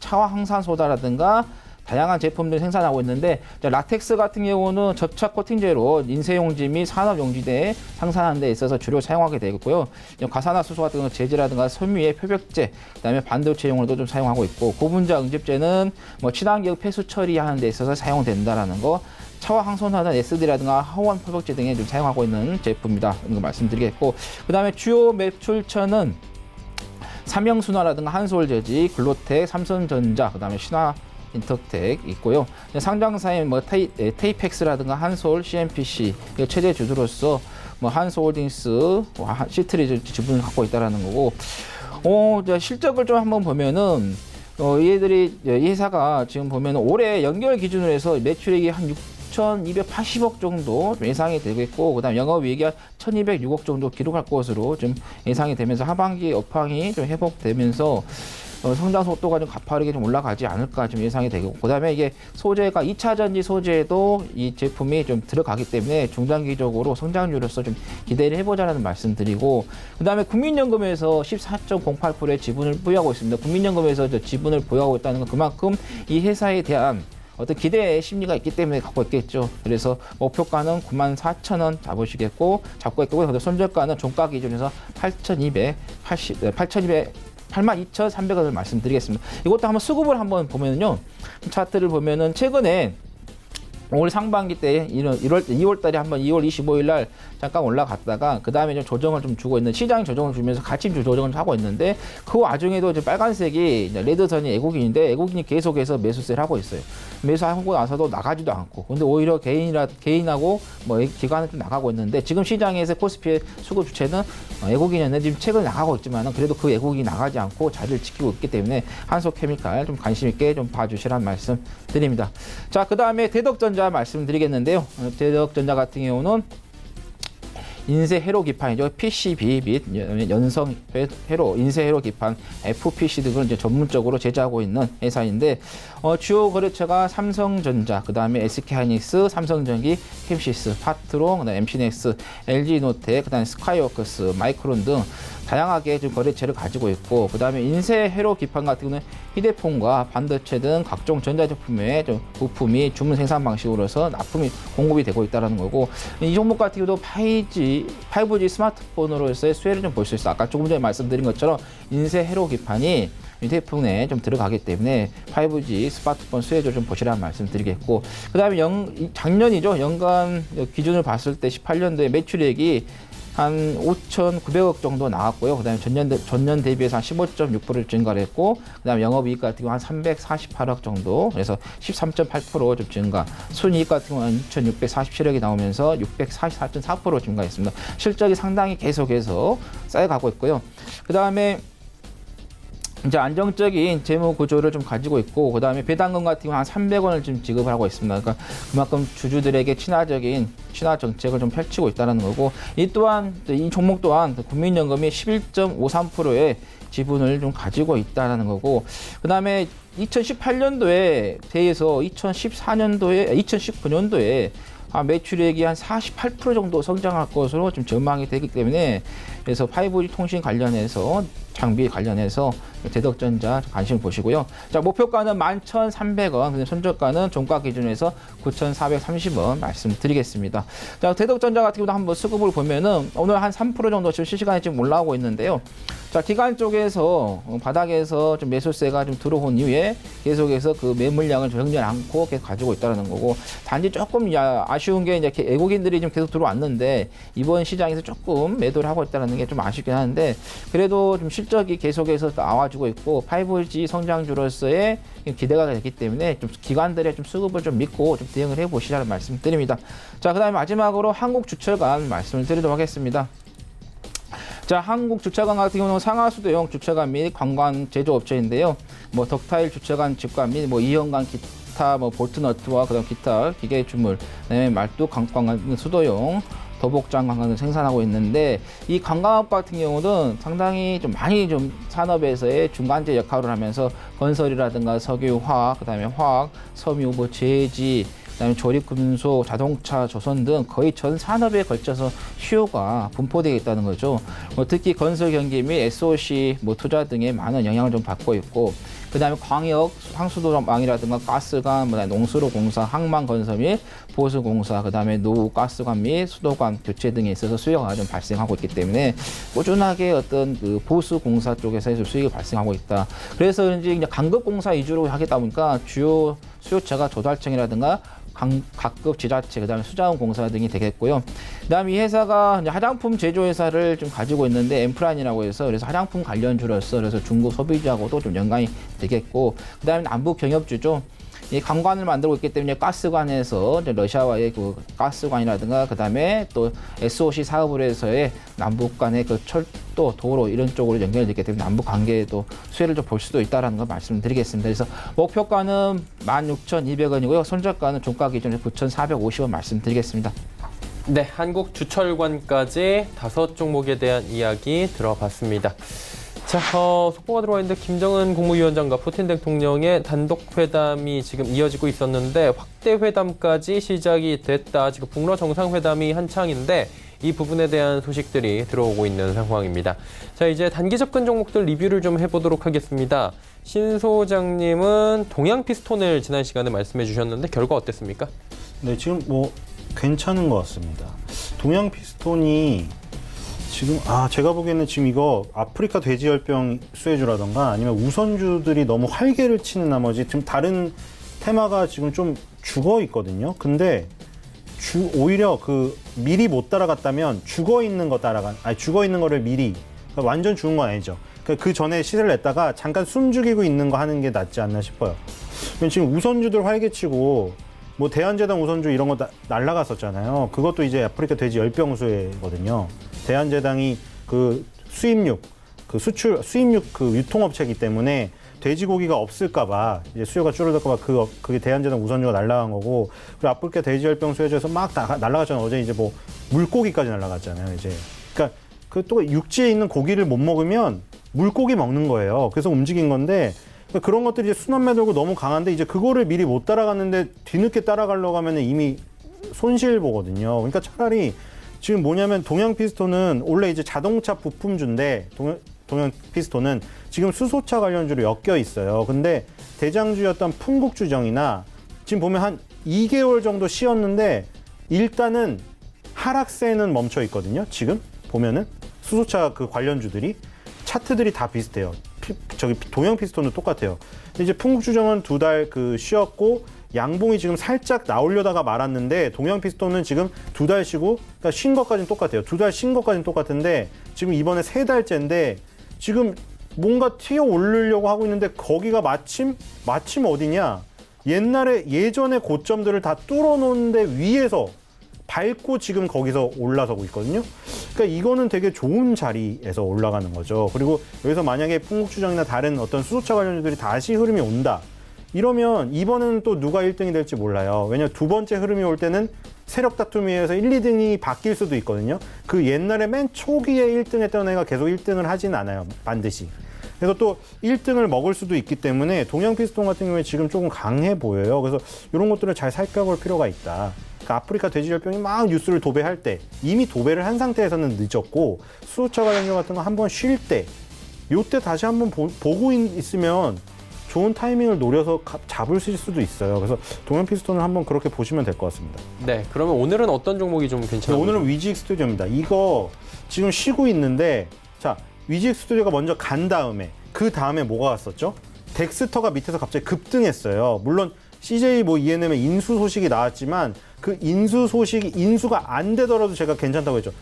차화항산소다라든가 다양한 제품들 생산하고 있는데, 라텍스 같은 경우는 접착 코팅제로 인쇄용지 및 산업용지대에 생산하는 데 있어서 주로 사용하게 되겠고요. 과산화수소 같은 경우는 제재라든가 섬유의 표백제, 그다음에 반도체용으로도 좀 사용하고 있고, 고분자 응집제는 뭐 친환경 폐수 처리하는 데 있어서 사용된다라는 거, 차화항손화는 SD라든가 하원 표백제 등에 좀 사용하고 있는 제품이다. 이런 거 말씀드리겠고, 그다음에 주요 매출처는 삼영순화라든가 한솔재지, 글로텍, 삼성전자, 그다음에 신화 인터텍 있고요. 상장사인 뭐 테이펙스라든가 한솔, CNPC 최대 주주로서 뭐 한솔홀딩스, 시트리즈 지분을 갖고 있다라는 거고, 실적을 좀 한번 보면은 이 회사가 지금 보면 올해 연결 기준으로 해서 매출액이 한 6,280억 정도 예상이 되고 있고, 그다음 영업이익이 한 1,206억 정도 기록할 것으로 좀 예상이 되면서 하반기 업황이 좀 회복되면서 성장 속도가 좀 가파르게 좀 올라가지 않을까 좀 예상이 되고, 그다음에 이게 소재가 2차 전지 소재에도 이 제품이 좀 들어가기 때문에 중장기적으로 성장률로서 좀 기대를 해보자라는 말씀드리고, 그다음에 국민연금에서 14.08%의 지분을 보유하고 있습니다. 국민연금에서 지분을 보유하고 있다는 건 그만큼 이 회사에 대한 어떤 기대의 심리가 있기 때문에 갖고 있겠죠. 그래서 목표가는 94,000원 잡고 있고, 손절가는 종가 기준에서 82,300원을 말씀드리겠습니다. 이것도 한번 수급을 한번 보면요, 차트를 보면은 최근에 올 상반기 때 2월 달에 한번 2월 25일 날 잠깐 올라갔다가 그 다음에 좀 조정을 좀 주고 있는 시장이 조정을 주면서 같이 조정을 하고 있는데 그 와중에도 이제 빨간색이 이제 레드선이 애국인인데 애국인이 계속해서 매수세를 하고 있어요. 매수하고 나서도 나가지도 않고 근데 오히려 개인하고 뭐 기관은 좀 나가고 있는데 지금 시장에서 코스피의 수급 주체는 애국인이었는데 지금 최근에 나가고 있지만 그래도 그 애국인이 나가지 않고 자리를 지키고 있기 때문에 한솔케미칼 좀 관심 있게 좀 봐주시라는 말씀 드립니다. 자, 그 다음에 대덕전자 말씀드리겠는데요. 대덕전자 같은 경우는 인쇄 회로 기판이죠. PCB 및 연성 회로, 인쇄 회로 기판, FPC 등을 이제 전문적으로 제작하고 있는 회사인데 주요 거래처가 삼성전자, 그 다음에 SK하이닉스, 삼성전기, 캠시스, 파트론, 그다음에 MC넥스, LG노텍, 그다음에 스카이워크스, 마이크론 등 다양하게 좀 거래처를 가지고 있고 그 다음에 인쇄 회로 기판 같은 경우는 휴대폰과 반도체 등 각종 전자제품의 좀 부품이 주문 생산 방식으로서 납품이 공급이 되고 있다는 거고 이 종목 같은 경우도 5G 스마트폰으로서의 수혜를 좀 볼 수 있어요. 아까 조금 전에 말씀드린 것처럼 인쇄 회로 기판이 휴대폰에 좀 들어가기 때문에 5G 스마트폰 수혜를 좀 보시라는 말씀 드리겠고 그 다음에 작년이죠. 연간 기준을 봤을 때 18년도에 매출액이 한 5,900억 정도 나왔고요. 그다음에 전년 대비해서 한 15.6% 증가를 했고, 그다음에 영업이익 같은 경우 한 348억 정도, 그래서 13.8% 좀 증가. 순이익 같은 경우 한 2,647억이 나오면서 644.4% 증가했습니다. 실적이 상당히 계속해서 쌓여가고 있고요. 그다음에 이제 안정적인 재무 구조를 좀 가지고 있고 그다음에 배당금 같은 경우 한 300원을 좀 지급을 하고 있습니다. 그러니까 그만큼 주주들에게 친화 정책을 좀 펼치고 있다는 거고 이 종목 또한 국민연금이 11.53%의 지분을 좀 가지고 있다는 거고 그다음에 2018년도에 대해서 2019년도에 매출액이 한 48% 정도 성장할 것으로 좀 전망이 되기 때문에 그래서 5G 통신 관련해서 장비 관련해서 대덕전자 관심 보시고요. 자, 목표가는 11,300원, 근데 손절가는 종가 기준에서 9,430원 말씀드리겠습니다. 자, 대덕전자 같은 경우도 한번 수급을 보면은 오늘 한 3% 정도 지금 실시간에 지금 올라오고 있는데요. 자, 기관 쪽에서 바닥에서 좀 매수세가 좀 들어온 이후에 계속해서 그 매물량을 정리하지 않고 계속 가지고 있다는 거고 단지 조금 아쉬운 게 이제 외국인들이 좀 계속 들어왔는데 이번 시장에서 조금 매도를 하고 있다는 게 좀 아쉽긴 하는데 그래도 좀 실적이 계속해서 나와주고 있고 5G 성장주로서의 기대가 되기 때문에 좀 기관들의 좀 수급을 좀 믿고 좀 대응을 해보시라는 말씀드립니다. 자, 그다음에 마지막으로 한국주철관 말씀을 드리도록 하겠습니다. 자, 한국주철관 같은 경우는 상하수도용 주철관 및 관광 제조업체인데요. 뭐 덕타일 주철관 직관 및 뭐 이형관 기타 뭐 볼트너트와 그다음 기타 기계 주물, 그다음에 말뚝 관광 수도용 도복장 관광을 생산하고 있는데 이 관광업 같은 경우는 상당히 좀 많이 좀 산업에서의 중간재 역할을 하면서 건설이라든가 석유, 화학, 그다음에 화학, 섬유, 뭐 제지, 그다음에 조립금속, 자동차, 조선 등 거의 전 산업에 걸쳐서 수요가 분포되어 있다는 거죠. 뭐 특히 건설 경기 및 SOC 뭐 투자 등에 많은 영향을 좀 받고 있고, 그다음에 광역 상수도망이라든가 가스관, 농수로 공사, 항만 건설 및 보수 공사, 그다음에 노후 가스관 및 수도관 교체 등에 있어서 수요가 좀 발생하고 있기 때문에 꾸준하게 어떤 그 보수 공사 쪽에서 수익이 발생하고 있다. 그래서 그런지 강급 공사 위주로 하겠다 보니까 주요 수요처가 조달청이라든가 각급 지자체, 그다음에 수자원 공사 등이 되겠고요. 그다음에 이 회사가 이제 화장품 제조 회사를 좀 가지고 있는데 엠프란이라고 해서 그래서 화장품 관련주로서 그래서 중국 소비자하고도 좀 연관이 되겠고, 그다음에 남북 경협주죠. 이 관관을 만들고 있기 때문에 가스관에서 러시아와의 그 가스관이라든가 그다음에 또 SOC 사업을 해서의 남북 간의 그 철도, 도로 이런 쪽으로 연결되기 때문에 남북 관계에도 수혜를 좀 볼 수도 있다는 거 말씀드리겠습니다. 그래서 목표가는 16,200원이고요. 손절가는 종가 기준으로 9,450원 말씀드리겠습니다. 네, 한국주철관까지 5종목에 대한 이야기 들어봤습니다. 자, 속보가 들어와 있는데 김정은 국무위원장과 푸틴 대통령의 단독 회담이 지금 이어지고 있었는데 확대 회담까지 시작이 됐다. 지금 북러 정상회담이 한창인데 이 부분에 대한 소식들이 들어오고 있는 상황입니다. 자, 이제 단기 접근 종목들 리뷰를 좀 해보도록 하겠습니다. 신 소장님은 동양 피스톤을 지난 시간에 말씀해 주셨는데 결과 어땠습니까? 네, 지금 뭐 괜찮은 것 같습니다. 동양 피스톤이 지금 제가 보기에는 지금 이거 아프리카 돼지열병 수혜주라던가 아니면 우선주들이 너무 활개를 치는 나머지 지금 다른 테마가 지금 좀 죽어 있거든요. 근데 오히려 그 미리 못 따라갔다면 죽어 있는 거를 미리, 그러니까 완전 죽은 건 아니죠. 그러니까 그 전에 시세를 냈다가 잠깐 숨 죽이고 있는 거 하는 게 낫지 않나 싶어요. 지금 우선주들 활개치고 뭐 대한제당 우선주 이런 거 날라갔었잖아요. 그것도 이제 아프리카 돼지 열병수회거든요. 대한제당이 그 수입육 그 유통업체이기 때문에 돼지고기가 없을까봐 이제 수요가 줄어들까봐 그게 대한제당 우선주가 날라간 거고, 그리고 아프리카 돼지열병수회에서 막 날라갔잖아요. 어제 이제 뭐 물고기까지 날라갔잖아요. 이제 그러니까 그 또 육지에 있는 고기를 못 먹으면 물고기 먹는 거예요. 그래서 움직인 건데, 그러니까 그런 것들이 이제 순환매 돌고 너무 강한데 이제 그거를 미리 못 따라갔는데 뒤늦게 따라가려고 하면 이미 손실 보거든요. 그러니까 차라리 지금 뭐냐면 동양피스톤은 원래 이제 자동차 부품주인데 동양피스톤은 지금 수소차 관련주로 엮여 있어요. 근데 대장주였던 풍국주정이나 지금 보면 한 2개월 정도 쉬었는데 일단은 하락세는 멈춰 있거든요. 지금 보면은 수소차 그 관련주들이 차트들이 다 비슷해요. 저기 동양피스톤도 똑같아요. 근데 이제 풍국주정은 2달 그 쉬었고 양봉이 지금 살짝 나오려다가 말았는데 동양피스톤은 지금 2달 쉬고, 그러니까 쉰 것까지는 똑같아요. 2달 쉰 것까지는 똑같은데 지금 이번에 3달째인데 지금 뭔가 튀어 오르려고 하고 있는데 거기가 마침 어디냐? 예전에 고점들을 다 뚫어놓는데 위에서 밟고 지금 거기서 올라서고 있거든요. 그러니까 이거는 되게 좋은 자리에서 올라가는 거죠. 그리고 여기서 만약에 풍국주정이나 다른 어떤 수소차 관련주들이 다시 흐름이 온다. 이러면 이번에는 또 누가 1등이 될지 몰라요. 왜냐면 두 번째 흐름이 올 때는 세력 다툼에 의해서 1, 2등이 바뀔 수도 있거든요. 그 옛날에 맨 초기에 1등 했던 애가 계속 1등을 하진 않아요. 반드시. 그래서 또 1등을 먹을 수도 있기 때문에 동양피스톤 같은 경우에 지금 조금 강해 보여요. 그래서 이런 것들을 잘 살펴볼 필요가 있다. 그러니까 아프리카 돼지열병이 막 뉴스를 도배할 때 이미 도배를 한 상태에서는 늦었고, 수소차 관련주 같은 거 한번 쉴 때 요때 다시 한번 보고 있으면 좋은 타이밍을 노려서 잡을 수도 있어요. 그래서 동양피스톤을 한번 그렇게 보시면 될 것 같습니다. 네, 그러면 오늘은 어떤 종목이 좀 괜찮아요? 오늘은 위지익 스튜디오입니다. 이거 지금 쉬고 있는데, 자, 위지익 스튜디오가 먼저 간 다음에 그 다음에 뭐가 왔었죠? 덱스터가 밑에서 갑자기 급등했어요. 물론 CJ 뭐 ENM의 인수 소식이 나왔지만 그 인수 소식이 인수가 안 되더라도 제가 괜찮다고 했죠.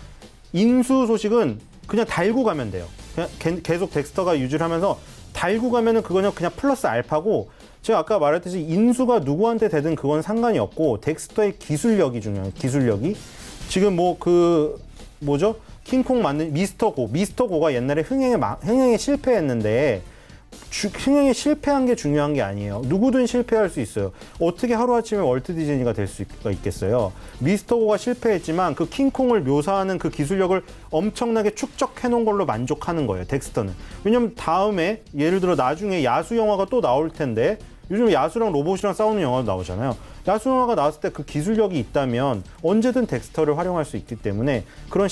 인수 소식은 그냥 달고 가면 돼요. 그냥 계속 덱스터가 유지를 하면서 달고 가면은 그거는 그냥 플러스 알파고, 제가 아까 말했듯이 인수가 누구한테 되든 그건 상관이 없고 덱스터의 기술력이 중요해요. 기술력이 지금 뭐 그 뭐죠? 킹콩 만든 미스터고가 옛날에 흥행에 실패했는데 흥행에 실패한 게 중요한 게 아니에요. 누구든 실패할 수 있어요. 어떻게 하루아침에 월트 디즈니가 될 수가 있겠어요. 미스터고가 실패했지만 그 킹콩을 묘사하는 그 기술력을 엄청나게 축적해 놓은 걸로 만족하는 거예요. 덱스터는. 왜냐면 다음에 예를 들어 나중에 야수 영화가 또 나올 텐데, 요즘 야수랑 로봇이랑 싸우는 영화도 나오잖아요. 야수 영화가 나왔을 때 그 기술력이 있다면 언제든 덱스터를 활용할 수 있기 때문에 그런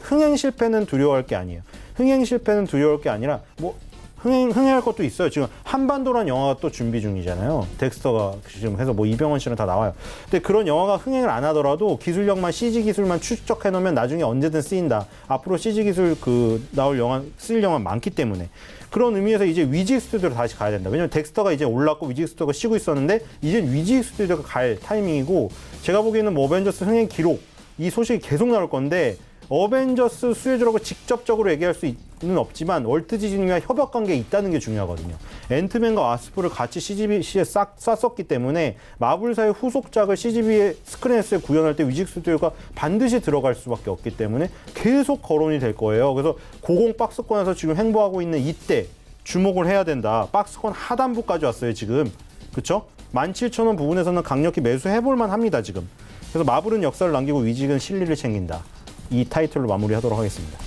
흥행 실패는 두려워할 게 아니에요. 흥행 실패는 두려워할 게 아니라 뭐 흥행할 것도 있어요. 지금 한반도란 영화가 또 준비 중이잖아요. 덱스터가 지금 해서 뭐 이병헌 씨랑 다 나와요. 근데 그런 영화가 흥행을 안 하더라도 기술력만 CG 기술만 축적해 놓으면 나중에 언제든 쓰인다. 앞으로 CG 기술 나올 영화 쓸 영화 많기 때문에 그런 의미에서 이제 위지익 스튜디오로 다시 가야 된다. 왜냐면 덱스터가 이제 올랐고 위지익 스튜디오가 쉬고 있었는데 이젠 위지익 스튜디오가 갈 타이밍이고, 제가 보기에는 뭐 어벤져스 흥행 기록 이 소식이 계속 나올 건데 어벤져스 수혜주라고 직접적으로 얘기할 수는 없지만 월트 디즈니와 협업 관계에 있다는 게 중요하거든요. 앤트맨과 와스프를 같이 CGVC에 싹 쐈었기 때문에 마블사의 후속작을 CGV의 스크린에스에 구현할 때 위직 스튜디오가 반드시 들어갈 수밖에 없기 때문에 계속 거론이 될 거예요. 그래서 고공 박스권에서 지금 행보하고 있는 이때 주목을 해야 된다. 박스권 하단부까지 왔어요, 지금. 그쵸? 17,000원 부분에서는 강력히 매수해볼만 합니다, 지금. 그래서 마블은 역사를 남기고 위직은 실리를 챙긴다. 이 타이틀로 마무리하도록 하겠습니다.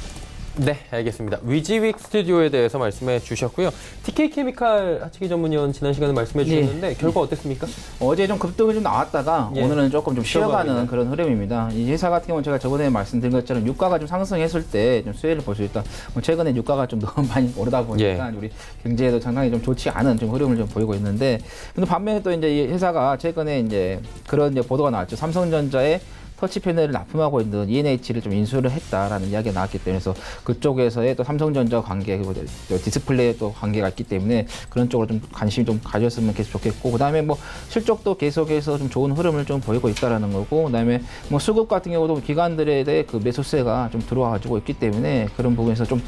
네, 알겠습니다. 위지윅 스튜디오에 대해서 말씀해 주셨고요. TK케미칼 하치기 전문위원 지난 시간에 말씀해 주셨는데 결과 어땠습니까? 어제 좀 급등이 좀 나왔다가 오늘은 조금 좀 쉬어가는 그런 흐름입니다. 이 회사 같은 경우는 제가 저번에 말씀드린 것처럼 유가가 좀 상승했을 때 좀 수혜를 볼 수 있다. 최근에 유가가 좀 너무 많이 오르다 보니까 우리 경제에도 상당히 좀 좋지 않은 좀 흐름을 좀 보이고 있는데, 근데 반면에 또 이제 이 회사가 최근에 이제 그런 이제 보도가 나왔죠. 삼성전자의 터치 패널을 납품하고 있는 ENH를 좀 인수를 했다라는 이야기가 나왔기 때문에 그래서 그쪽에서의 또 삼성전자 관계 그리고 또 디스플레이 또 관계가 있기 때문에 그런 쪽으로 좀 관심 좀 가졌으면 계속 좋겠고 그다음에 뭐 실적도 계속해서 좀 좋은 흐름을 좀 보이고 있다라는 거고 그다음에 뭐 수급 같은 경우도 기관들에 대해 그 매수세가 좀 들어와 가지고 있기 때문에 그런 부분에서 좀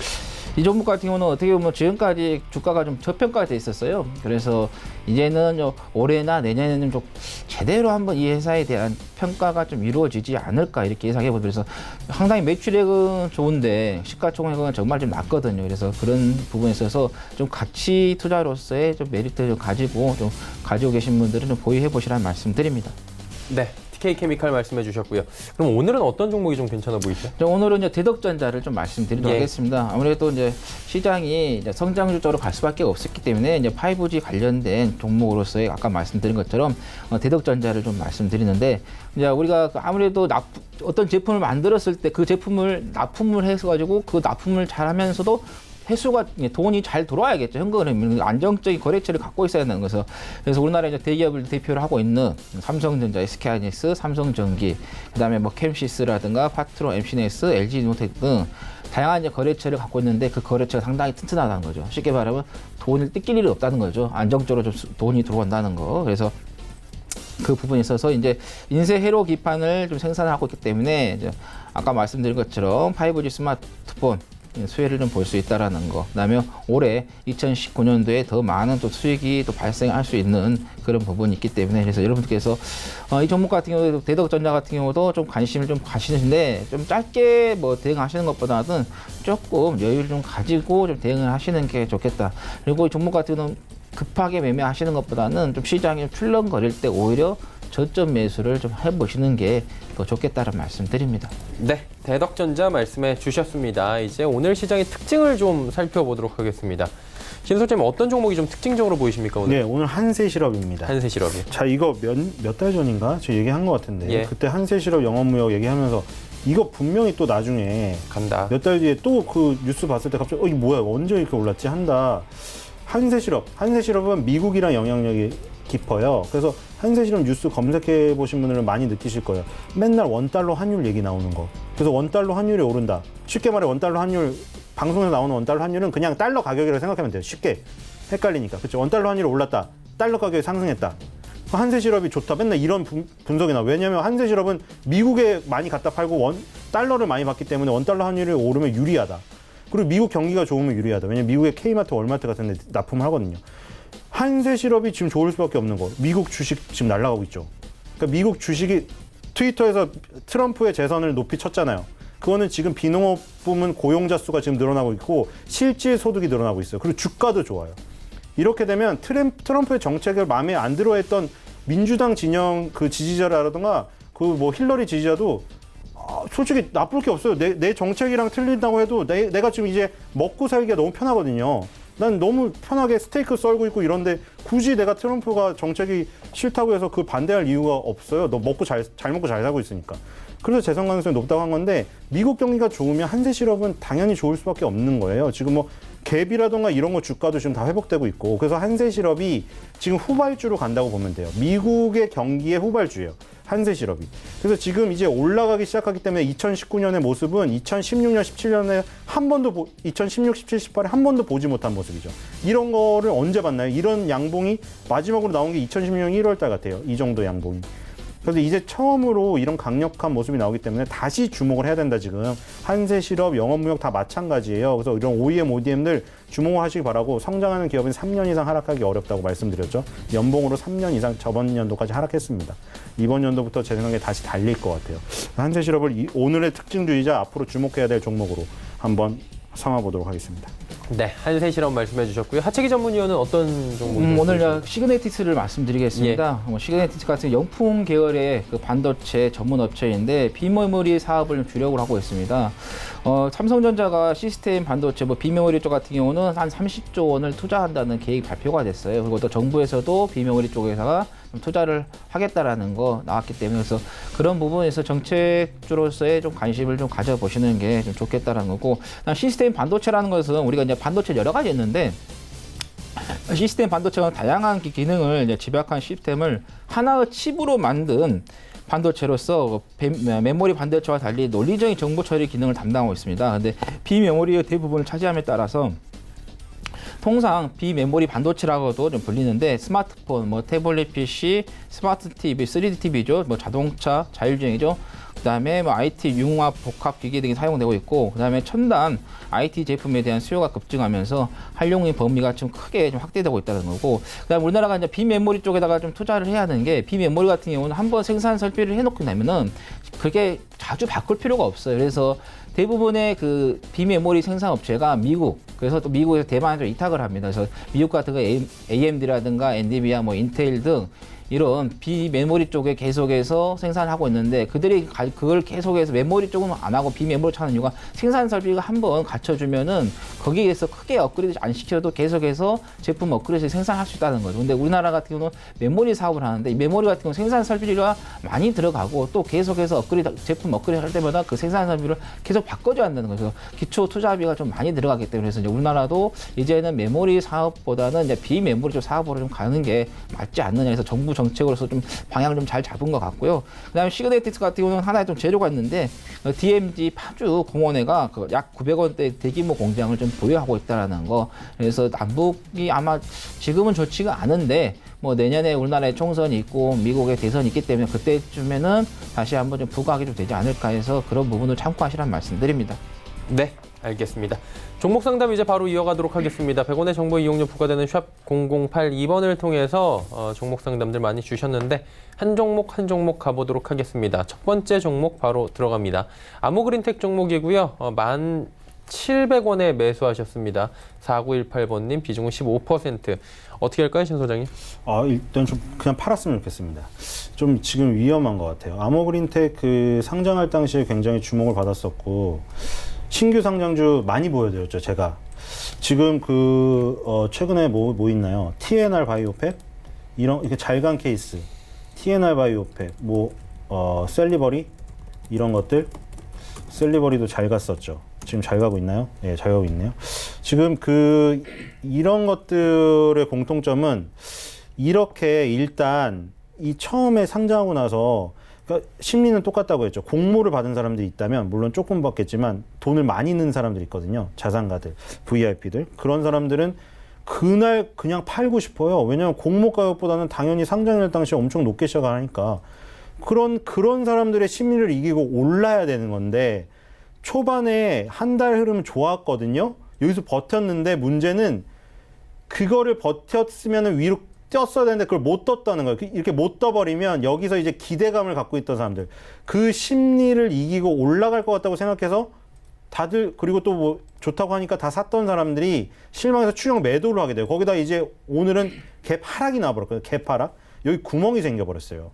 이 종목 같은 경우는 어떻게 보면 지금까지 주가가 좀 저평가돼 있었어요. 그래서 이제는 올해나 내년에는 좀 제대로 한번 이 회사에 대한 평가가 좀 이루어지지 않을까 이렇게 예상해 보더라고요. 그래서 상당히 매출액은 좋은데 시가총액은 정말 좀 낮거든요. 그래서 그런 부분에 있어서 좀 가치 투자로서의 좀 메리트를 좀 가지고 계신 분들은 좀 보유해 보시라는 말씀드립니다. 네, TK케미칼 말씀해 주셨고요. 그럼 오늘은 어떤 종목이 좀 괜찮아 보이죠? 오늘은 이제 대덕전자를 좀 말씀드리도록 예. 하겠습니다. 아무래도 이제 시장이 이제 성장주 쪽으로 갈 수밖에 없었기 때문에 이제 5G 관련된 종목으로서의 아까 말씀드린 것처럼 대덕전자를 좀 말씀드리는데 이제 우리가 아무래도 어떤 제품을 만들었을 때 그 제품을 납품을 해서 가지고 그 납품을 잘하면서도 회수가 돈이 잘 들어와야겠죠. 현금은 안정적인 거래처를 갖고 있어야 하는 거죠. 그래서 우리나라 이제 대기업을 대표를 하고 있는 삼성전자, SK하이닉스, 삼성전기, 그다음에 뭐 캠시스라든가 파트론, MCNS, LG노텍 등 다양한 이제 거래처를 갖고 있는데 그 거래처가 상당히 튼튼하다는 거죠. 쉽게 말하면 돈을 뜯길 일이 없다는 거죠. 안정적으로 좀 돈이 들어온다는 거. 그래서 그 부분에 있어서 이제 인쇄 회로 기판을 좀 생산하고 있기 때문에 이제 아까 말씀드린 것처럼 5G 스마트폰 수혜를 좀 볼 수 있다라는 거. 그다음에 올해 2019년도에 더 많은 또 수익이 또 발생할 수 있는 그런 부분이 있기 때문에 그래서 여러분들께서 이 종목 같은 경우도 대덕전자 같은 경우도 좀 관심을 좀 가시는데 좀 짧게 뭐 대응하시는 것보다는 조금 여유를 좀 가지고 좀 대응을 하시는 게 좋겠다. 그리고 이 종목 같은 경우는 급하게 매매하시는 것보다는 좀 시장이 출렁거릴 때 오히려 저점 매수를 좀 해보시는 게 더 좋겠다는 말씀드립니다. 네, 대덕전자 말씀해 주셨습니다. 이제 오늘 시장의 특징을 좀 살펴보도록 하겠습니다. 신 소장님 어떤 종목이 좀 특징적으로 보이십니까 오늘? 네, 오늘 한세실업입니다. 한세실업이요. 자, 이거 몇 달 전인가? 저 얘기한 것 같은데. 예. 그때 한세실업 영업무역 얘기하면서 이거 분명히 또 나중에 간다. 몇 달 뒤에 또 그 뉴스 봤을 때 갑자기 이게 뭐야? 언제 이렇게 올랐지? 한다. 한세실업은 미국이랑 영향력이 깊어요. 그래서 한세실업 뉴스 검색해 보신 분들은 많이 느끼실 거예요. 맨날 원달러 환율 얘기 나오는 거. 그래서 원달러 환율이 오른다. 쉽게 말해 원달러 환율, 방송에서 나오는 원달러 환율은 그냥 달러 가격이라고 생각하면 돼요. 쉽게. 헷갈리니까. 그렇죠. 원달러 환율이 올랐다. 달러 가격이 상승했다. 한세실업이 좋다. 맨날 이런 분석이 나와요. 왜냐하면 한세실업은 미국에 많이 갖다 팔고 달러를 많이 받기 때문에 원달러 환율이 오르면 유리하다. 그리고 미국 경기가 좋으면 유리하다. 왜냐면 미국의 K마트, 월마트 같은 데 납품을 하거든요. 한세실업이 지금 좋을 수밖에 없는 거. 미국 주식 지금 날아가고 있죠. 그러니까 미국 주식이 트위터에서 트럼프의 재선을 높이 쳤잖아요. 그거는 지금 비농업 부문 고용자 수가 지금 늘어나고 있고 실질 소득이 늘어나고 있어요. 그리고 주가도 좋아요. 이렇게 되면 트럼프의 정책을 마음에 안 들어했던 민주당 진영 그 지지자라든가 그 뭐 힐러리 지지자도 솔직히 나쁠 게 없어요. 내 정책이랑 틀린다고 해도 내가 지금 이제 먹고 살기가 너무 편하거든요. 난 너무 편하게 스테이크 썰고 있고 이런데 굳이 내가 트럼프가 정책이 싫다고 해서 그 반대할 이유가 없어요. 너 먹고 잘 먹고 잘 살고 있으니까. 그래서 재선 가능성이 높다고 한 건데 미국 경기가 좋으면 한세실업은 당연히 좋을 수밖에 없는 거예요. 지금 뭐 갭이라던가 이런 거 주가도 지금 다 회복되고 있고 그래서 한세실업이 지금 후발주로 간다고 보면 돼요. 미국의 경기의 후발주예요. 한세실업이. 그래서 지금 이제 올라가기 시작하기 때문에 2019년의 모습은 2016년, 17년에 한 번도 2016, 17, 18에 한 번도 보지 못한 모습이죠. 이런 거를 언제 봤나요? 이런 양봉이 마지막으로 나온 게 2016년 1월 달 같아요. 이 정도 양봉이. 그래서 이제 처음으로 이런 강력한 모습이 나오기 때문에 다시 주목을 해야 된다 지금. 한세실업, 영업무역 다 마찬가지예요. 그래서 이런 OEM, ODM들 주목을 하시기 바라고 성장하는 기업은 3년 이상 하락하기 어렵다고 말씀드렸죠. 연봉으로 3년 이상 저번 연도까지 하락했습니다. 이번 연도부터 제 생각에 다시 달릴 것 같아요. 한세실업을 오늘의 특징주의자 앞으로 주목해야 될 종목으로 한번 삼아보도록 하겠습니다. 네, 한세실업 말씀해 주셨고요. 하체기 전문위원은 어떤 종목이 오늘 시그네티스를 말씀드리겠습니다. 시그네티스 같은 영풍 계열의 그 반도체 전문 업체인데 비메모리 사업을 주력을 하고 있습니다. 삼성전자가 시스템 반도체 비메모리 쪽 같은 경우는 한 30조 원을 투자한다는 계획 발표가 됐어요. 그리고 또 정부에서도 비메모리 쪽에다가 투자를 하겠다라는 거 나왔기 때문에 그래서 그런 부분에서 정책주로서의 좀 관심을 좀 가져보시는 게 좀 좋겠다라는 거고 시스템 반도체라는 것은 우리가 이제 반도체 여러 가지 있는데 시스템 반도체는 다양한 기능을 이제 집약한 시스템을 하나의 칩으로 만든 반도체로서 메모리 반도체와 달리 논리적인 정보 처리 기능을 담당하고 있습니다. 근데 비메모리의 대부분을 차지함에 따라서 통상 비메모리 반도체라고도 좀 불리는데 스마트폰, 뭐 태블릿 PC, 스마트 TV, 3D TV죠. 뭐 자동차, 자율주행이죠. 그다음에 뭐 IT 융합 복합 기기 등이 사용되고 있고, 그다음에 첨단 IT 제품에 대한 수요가 급증하면서 활용의 범위가 좀 크게 좀 확대되고 있다는 거고, 그다음에 우리나라가 이제 비메모리 쪽에다가 좀 투자를 해야 하는 게, 비메모리 같은 경우는 한번 생산 설비를 해놓고 나면은 그게 자주 바꿀 필요가 없어요. 그래서 대부분의 그 비메모리 생산 업체가 미국, 그래서 또 미국에서 대만에 이탁을 합니다. 그래서 미국 같은 거 AMD라든가 엔비디아, 뭐 인텔 등 이런 비메모리 쪽에 계속해서 생산하고 있는데, 그들이 그걸 계속해서 메모리 쪽은 안 하고 비메모리 찾는 이유가 생산 설비가 한번 갖춰주면은 거기에서 크게 업그레이드 안 시켜도 계속해서 제품 업그레이드 생산할 수 있다는 거죠. 근데 우리나라 같은 경우는 메모리 사업을 하는데, 이 메모리 같은 경우 생산 설비가 많이 들어가고 또 계속해서 업그레이드, 제품 업그레이드 할 때마다 그 생산 설비를 계속 바꿔줘야 한다는 거죠. 기초 투자비가 좀 많이 들어가기 때문에, 그래서 이제 우리나라도 이제는 메모리 사업보다는 이제 비메모리 쪽 사업으로 좀 가는 게 맞지 않느냐 해서 정부 정책으로서 좀 방향을 좀 잘 잡은 것 같고요. 그다음에 시그네틱스 같은 경우는 하나의 좀 재료가 있는데, DMZ 파주 공원회가 그 약 900원대 대규모 공장을 좀 보유하고 있다라는 거. 그래서 남북이 아마 지금은 좋지가 않은데, 뭐 내년에 우리나라에 총선이 있고 미국에 대선이 있기 때문에 그때쯤에는 다시 한번 좀 부각이 좀 되지 않을까 해서 그런 부분을 참고하시라는 말씀드립니다. 네, 알겠습니다. 종목 상담 이제 바로 이어가도록 하겠습니다. 100원의 정보 이용료 부과되는 샵 0082번을 통해서 종목 상담들 많이 주셨는데 한 종목 가보도록 하겠습니다. 첫 번째 종목 바로 들어갑니다. 아모그린텍 종목이고요. 1,700원에 매수하셨습니다. 4918번님, 비중은 15%. 어떻게 할까요, 신 소장님? 일단 좀 그냥 팔았으면 좋겠습니다. 좀 지금 위험한 것 같아요. 아모그린텍 그 상장할 당시에 굉장히 주목을 받았었고, 신규 상장주 많이 보여드렸죠, 제가. 지금 최근에 뭐 있나요? TNR 바이오팩? 이렇게 잘 간 케이스. TNR 바이오팩, 셀리버리? 이런 것들. 셀리버리도 잘 갔었죠. 지금 잘 가고 있나요? 예, 잘 가고 있네요. 지금 이런 것들의 공통점은 이렇게 일단 이 처음에 상장하고 나서, 그러니까 심리는 똑같다고 했죠. 공모를 받은 사람들이 있다면 물론 조금 받겠지만 돈을 많이 넣은 사람들이 있거든요. 자산가들, VIP들. 그런 사람들은 그날 그냥 팔고 싶어요. 왜냐하면 공모 가격보다는 당연히 상장할 당시에 엄청 높게 시작하니까. 그런 사람들의 심리를 이기고 올라야 되는 건데, 초반에 한 달 흐름 좋았거든요. 여기서 버텼는데 문제는 그거를 버텼으면 위로 뛰었어야 되는데 그걸 못 떴다는 거예요. 이렇게 못 떠버리면 여기서 이제 기대감을 갖고 있던 사람들, 그 심리를 이기고 올라갈 것 같다고 생각해서 다들, 그리고 또 뭐 좋다고 하니까 다 샀던 사람들이 실망해서 추격 매도를 하게 돼요. 거기다 이제 오늘은 갭 하락이 나와버렸거든요. 갭 하락. 여기 구멍이 생겨버렸어요.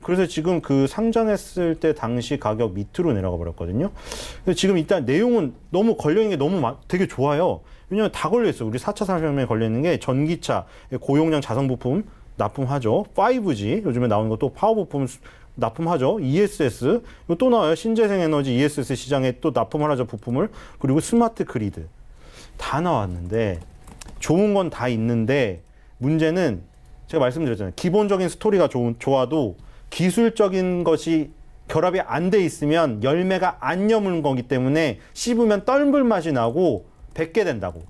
그래서 지금 그 상장했을 때 당시 가격 밑으로 내려가 버렸거든요. 그래서 지금 일단 내용은 너무 걸려있는 게 되게 좋아요. 왜냐면 다 걸려있어요. 우리 4차 산업혁명에 걸려있는 게 전기차, 고용량 자동 부품 납품하죠. 5G, 요즘에 나오는 것도 파워 부품 납품하죠. ESS, 또 나와요. 신재생 에너지 ESS 시장에 또 납품을 하죠. 부품을. 그리고 스마트 그리드. 다 나왔는데, 좋은 건 다 있는데, 문제는 제가 말씀드렸잖아요. 기본적인 스토리가 좋아도 기술적인 것이 결합이 안 돼 있으면 열매가 안 여물는 거기 때문에 씹으면 떫을 맛이 나고 뱉게 된다고.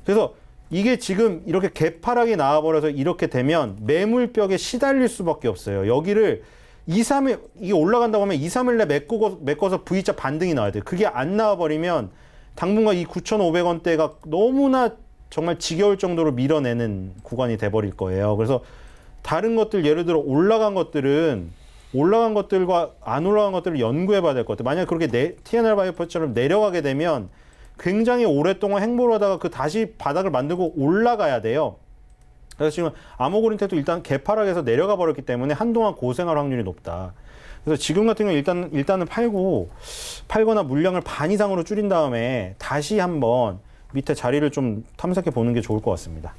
그래서 이게 지금 이렇게 개파락이 나와버려서 이렇게 되면 매물벽에 시달릴 수밖에 없어요. 여기를 2, 3일, 이게 올라간다고 하면 2, 3일 내 메꿔서 V자 반등이 나와야 돼요. 그게 안 나와버리면 당분간 이 9,500원대가 너무나 정말 지겨울 정도로 밀어내는 구간이 돼버릴 거예요. 그래서 다른 것들, 예를 들어 올라간 것들과 안 올라간 것들을 연구해 봐야 될 것 같아요. 만약에 그렇게 TNR 바이오팩처럼 내려가게 되면 굉장히 오랫동안 행보를 하다가 다시 바닥을 만들고 올라가야 돼요. 그래서 지금 아모그린텍도 일단 개파락에서 내려가 버렸기 때문에 한동안 고생할 확률이 높다. 그래서 지금 같은 경우는 일단은 팔거나 물량을 반 이상으로 줄인 다음에 다시 한번 밑에 자리를 좀 탐색해 보는 게 좋을 것 같습니다.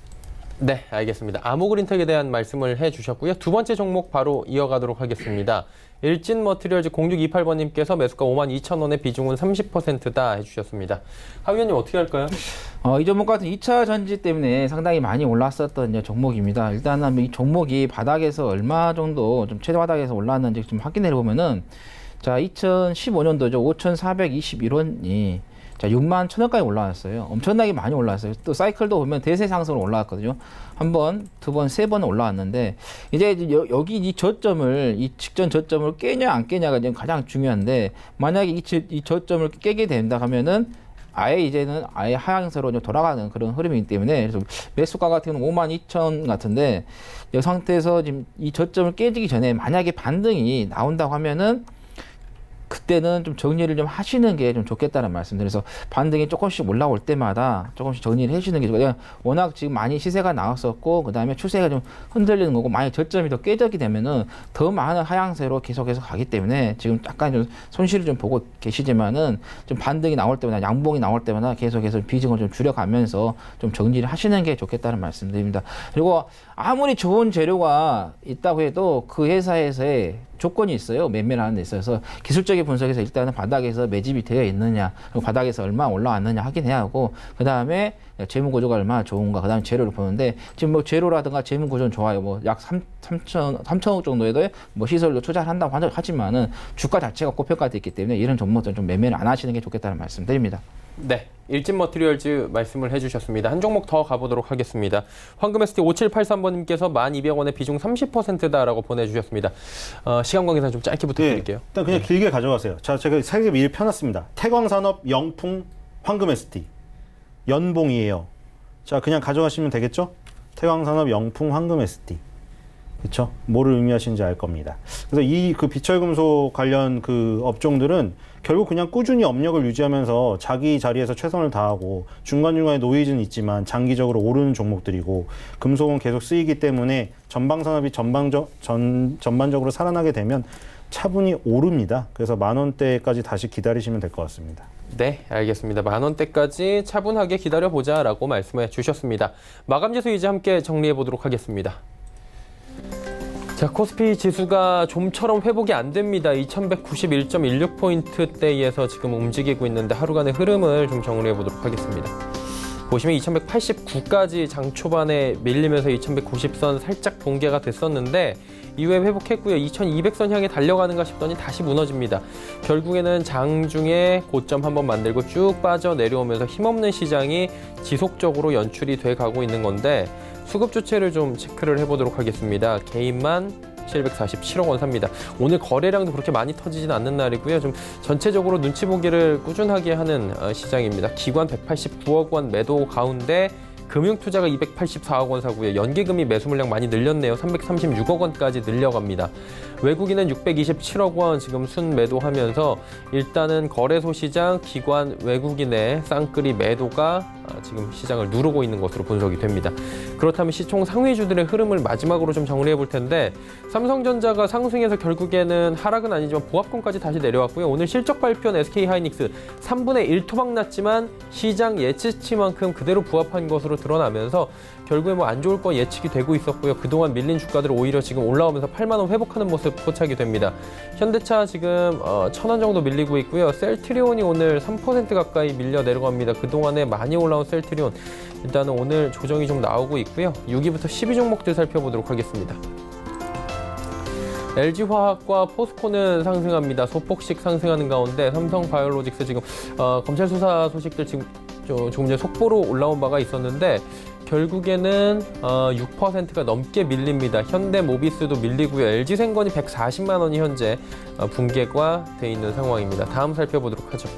네, 알겠습니다. 아모그린텍에 대한 말씀을 해주셨고요. 두 번째 종목 바로 이어가도록 하겠습니다. 일진머티리얼즈 0628번님께서 매수가 52,000원에 비중은 30%다 해주셨습니다. 하 위원님 어떻게 할까요? 이 종목 같은 2차 전지 때문에 상당히 많이 올랐었던 이제 종목입니다. 일단은 이 종목이 바닥에서 얼마 정도 좀 최대 바닥에서 올랐는지 좀 확인해 보면은 자, 2015년도죠. 5,421원이 자, 6만 1,000원까지 올라왔어요. 엄청나게 많이 올라왔어요. 또 사이클도 보면 대세 상승으로 올라왔거든요. 한 번, 두 번, 세 번 올라왔는데 이제 여기 이 저점을 이 직전 저점을 깨냐 안 깨냐가 지금 가장 중요한데 만약에 이 저점을 깨게 된다 하면은 아예 이제는 아예 하향세로 좀 돌아가는 그런 흐름이기 때문에 그래서 매수가 같은 경우는 52,000 같은데 이 상태에서 지금 이 저점을 깨지기 전에 만약에 반등이 나온다고 하면은 그때는 좀 정리를 좀 하시는 게 좀 좋겠다는 말씀. 그래서 반등이 조금씩 올라올 때마다 조금씩 정리를 해주는 게 좋아요. 워낙 지금 많이 시세가 나왔었고, 그 다음에 추세가 좀 흔들리는 거고, 만약 저점이 더 깨지게 되면은 더 많은 하향세로 계속해서 가기 때문에 지금 약간 좀 손실을 좀 보고 계시지만은 좀 반등이 나올 때마다, 양봉이 나올 때마다 계속해서 비중을 좀 줄여가면서 좀 정리를 하시는 게 좋겠다는 말씀드립니다. 그리고 아무리 좋은 재료가 있다고 해도 그 회사에서의 조건이 있어요. 매매를 하는 데 있어서 기술적인 분석에서 일단은 바닥에서 매집이 되어 있느냐, 그리고 바닥에서 얼마 올라왔느냐 확인해야 하고, 그 다음에 재무 구조가 얼마나 좋은가, 그 다음에 재료를 보는데 지금 뭐 재료라든가 재무 구조는 좋아요. 뭐 약 3천억 정도에도 뭐 시설로 투자를 한다고 하지만은 주가 자체가 고평가되어 있기 때문에 이런 종목들은 좀 매매를 안 하시는 게 좋겠다는 말씀드립니다. 네, 일진머티리얼즈 말씀을 해주셨습니다. 한 종목 더 가보도록 하겠습니다. 황금ST 5783번님께서 1,200원에 비중 30%다라고 보내주셨습니다. 시간 관계상 좀 짧게 부탁드릴게요. 일단 그냥 길게 가져가세요. 자, 제가 세 개 미리 펴놨습니다. 태광산업, 영풍, 황금ST. 연봉이에요. 자, 그냥 가져가시면 되겠죠? 태광산업, 영풍, 황금ST. 그렇죠? 뭐를 의미하시는지 알 겁니다. 그래서 이 그 비철금속 관련 그 업종들은 결국 그냥 꾸준히 업력을 유지하면서 자기 자리에서 최선을 다하고 중간중간에 노이즈는 있지만 장기적으로 오르는 종목들이고, 금속은 계속 쓰이기 때문에 전방산업이 전반적으로 살아나게 되면 차분히 오릅니다. 그래서 10,000원대까지 다시 기다리시면 될 것 같습니다. 네, 알겠습니다. 10,000원대까지 차분하게 기다려보자라고 말씀해 주셨습니다. 마감지수 이제 함께 정리해 보도록 하겠습니다. 자, 코스피 지수가 좀처럼 회복이 안 됩니다. 2191.16포인트대에서 지금 움직이고 있는데 하루간의 흐름을 좀 정리해 보도록 하겠습니다. 보시면 2189까지 장 초반에 밀리면서 2190선 살짝 붕괴가 됐었는데 이후에 회복했고요. 2200선 향해 달려가는가 싶더니 다시 무너집니다. 결국에는 장중에 고점 한번 만들고 쭉 빠져 내려오면서 힘없는 시장이 지속적으로 연출이 돼 가고 있는 건데, 수급 주체를 좀 체크를 해보도록 하겠습니다. 개인만 747억 원 삽니다. 오늘 거래량도 그렇게 많이 터지진 않는 날이고요. 좀 전체적으로 눈치 보기를 꾸준하게 하는 시장입니다. 기관 189억 원 매도 가운데 금융투자가 284억 원 사고요. 연기금이 매수 물량 많이 늘렸네요. 336억 원까지 늘려갑니다. 외국인은 627억 원 지금 순 매도하면서 일단은 거래소 시장, 기관, 외국인의 쌍끌이 매도가 지금 시장을 누르고 있는 것으로 분석이 됩니다. 그렇다면 시총 상위주들의 흐름을 마지막으로 좀 정리해 볼 텐데, 삼성전자가 상승해서 결국에는 하락은 아니지만 보합권까지 다시 내려왔고요. 오늘 실적 발표한 SK하이닉스 3분의 1 토막 났지만 시장 예측치만큼 그대로 부합한 것으로 드러나면서 결국에 뭐 안 좋을 거 예측이 되고 있었고요. 그동안 밀린 주가들 오히려 지금 올라오면서 8만 원 회복하는 모습 포착이 됩니다. 현대차 지금 1,000원 정도 밀리고 있고요. 셀트리온이 오늘 3% 가까이 밀려 내려갑니다. 그동안에 많이 올라온 셀트리온 일단은 오늘 조정이 좀 나오고 있고요. 6위부터 10위 종목들 살펴보도록 하겠습니다. LG화학과 포스코는 상승합니다. 소폭씩 상승하는 가운데 삼성바이오로직스 지금 검찰 수사 소식들 지금 조금 전에 속보로 올라온 바가 있었는데 결국에는 6%가 넘게 밀립니다. 현대모비스도 밀리고요. LG생건이 140만 원이 현재 붕괴가 돼 있는 상황입니다. 다음 살펴보도록 하죠.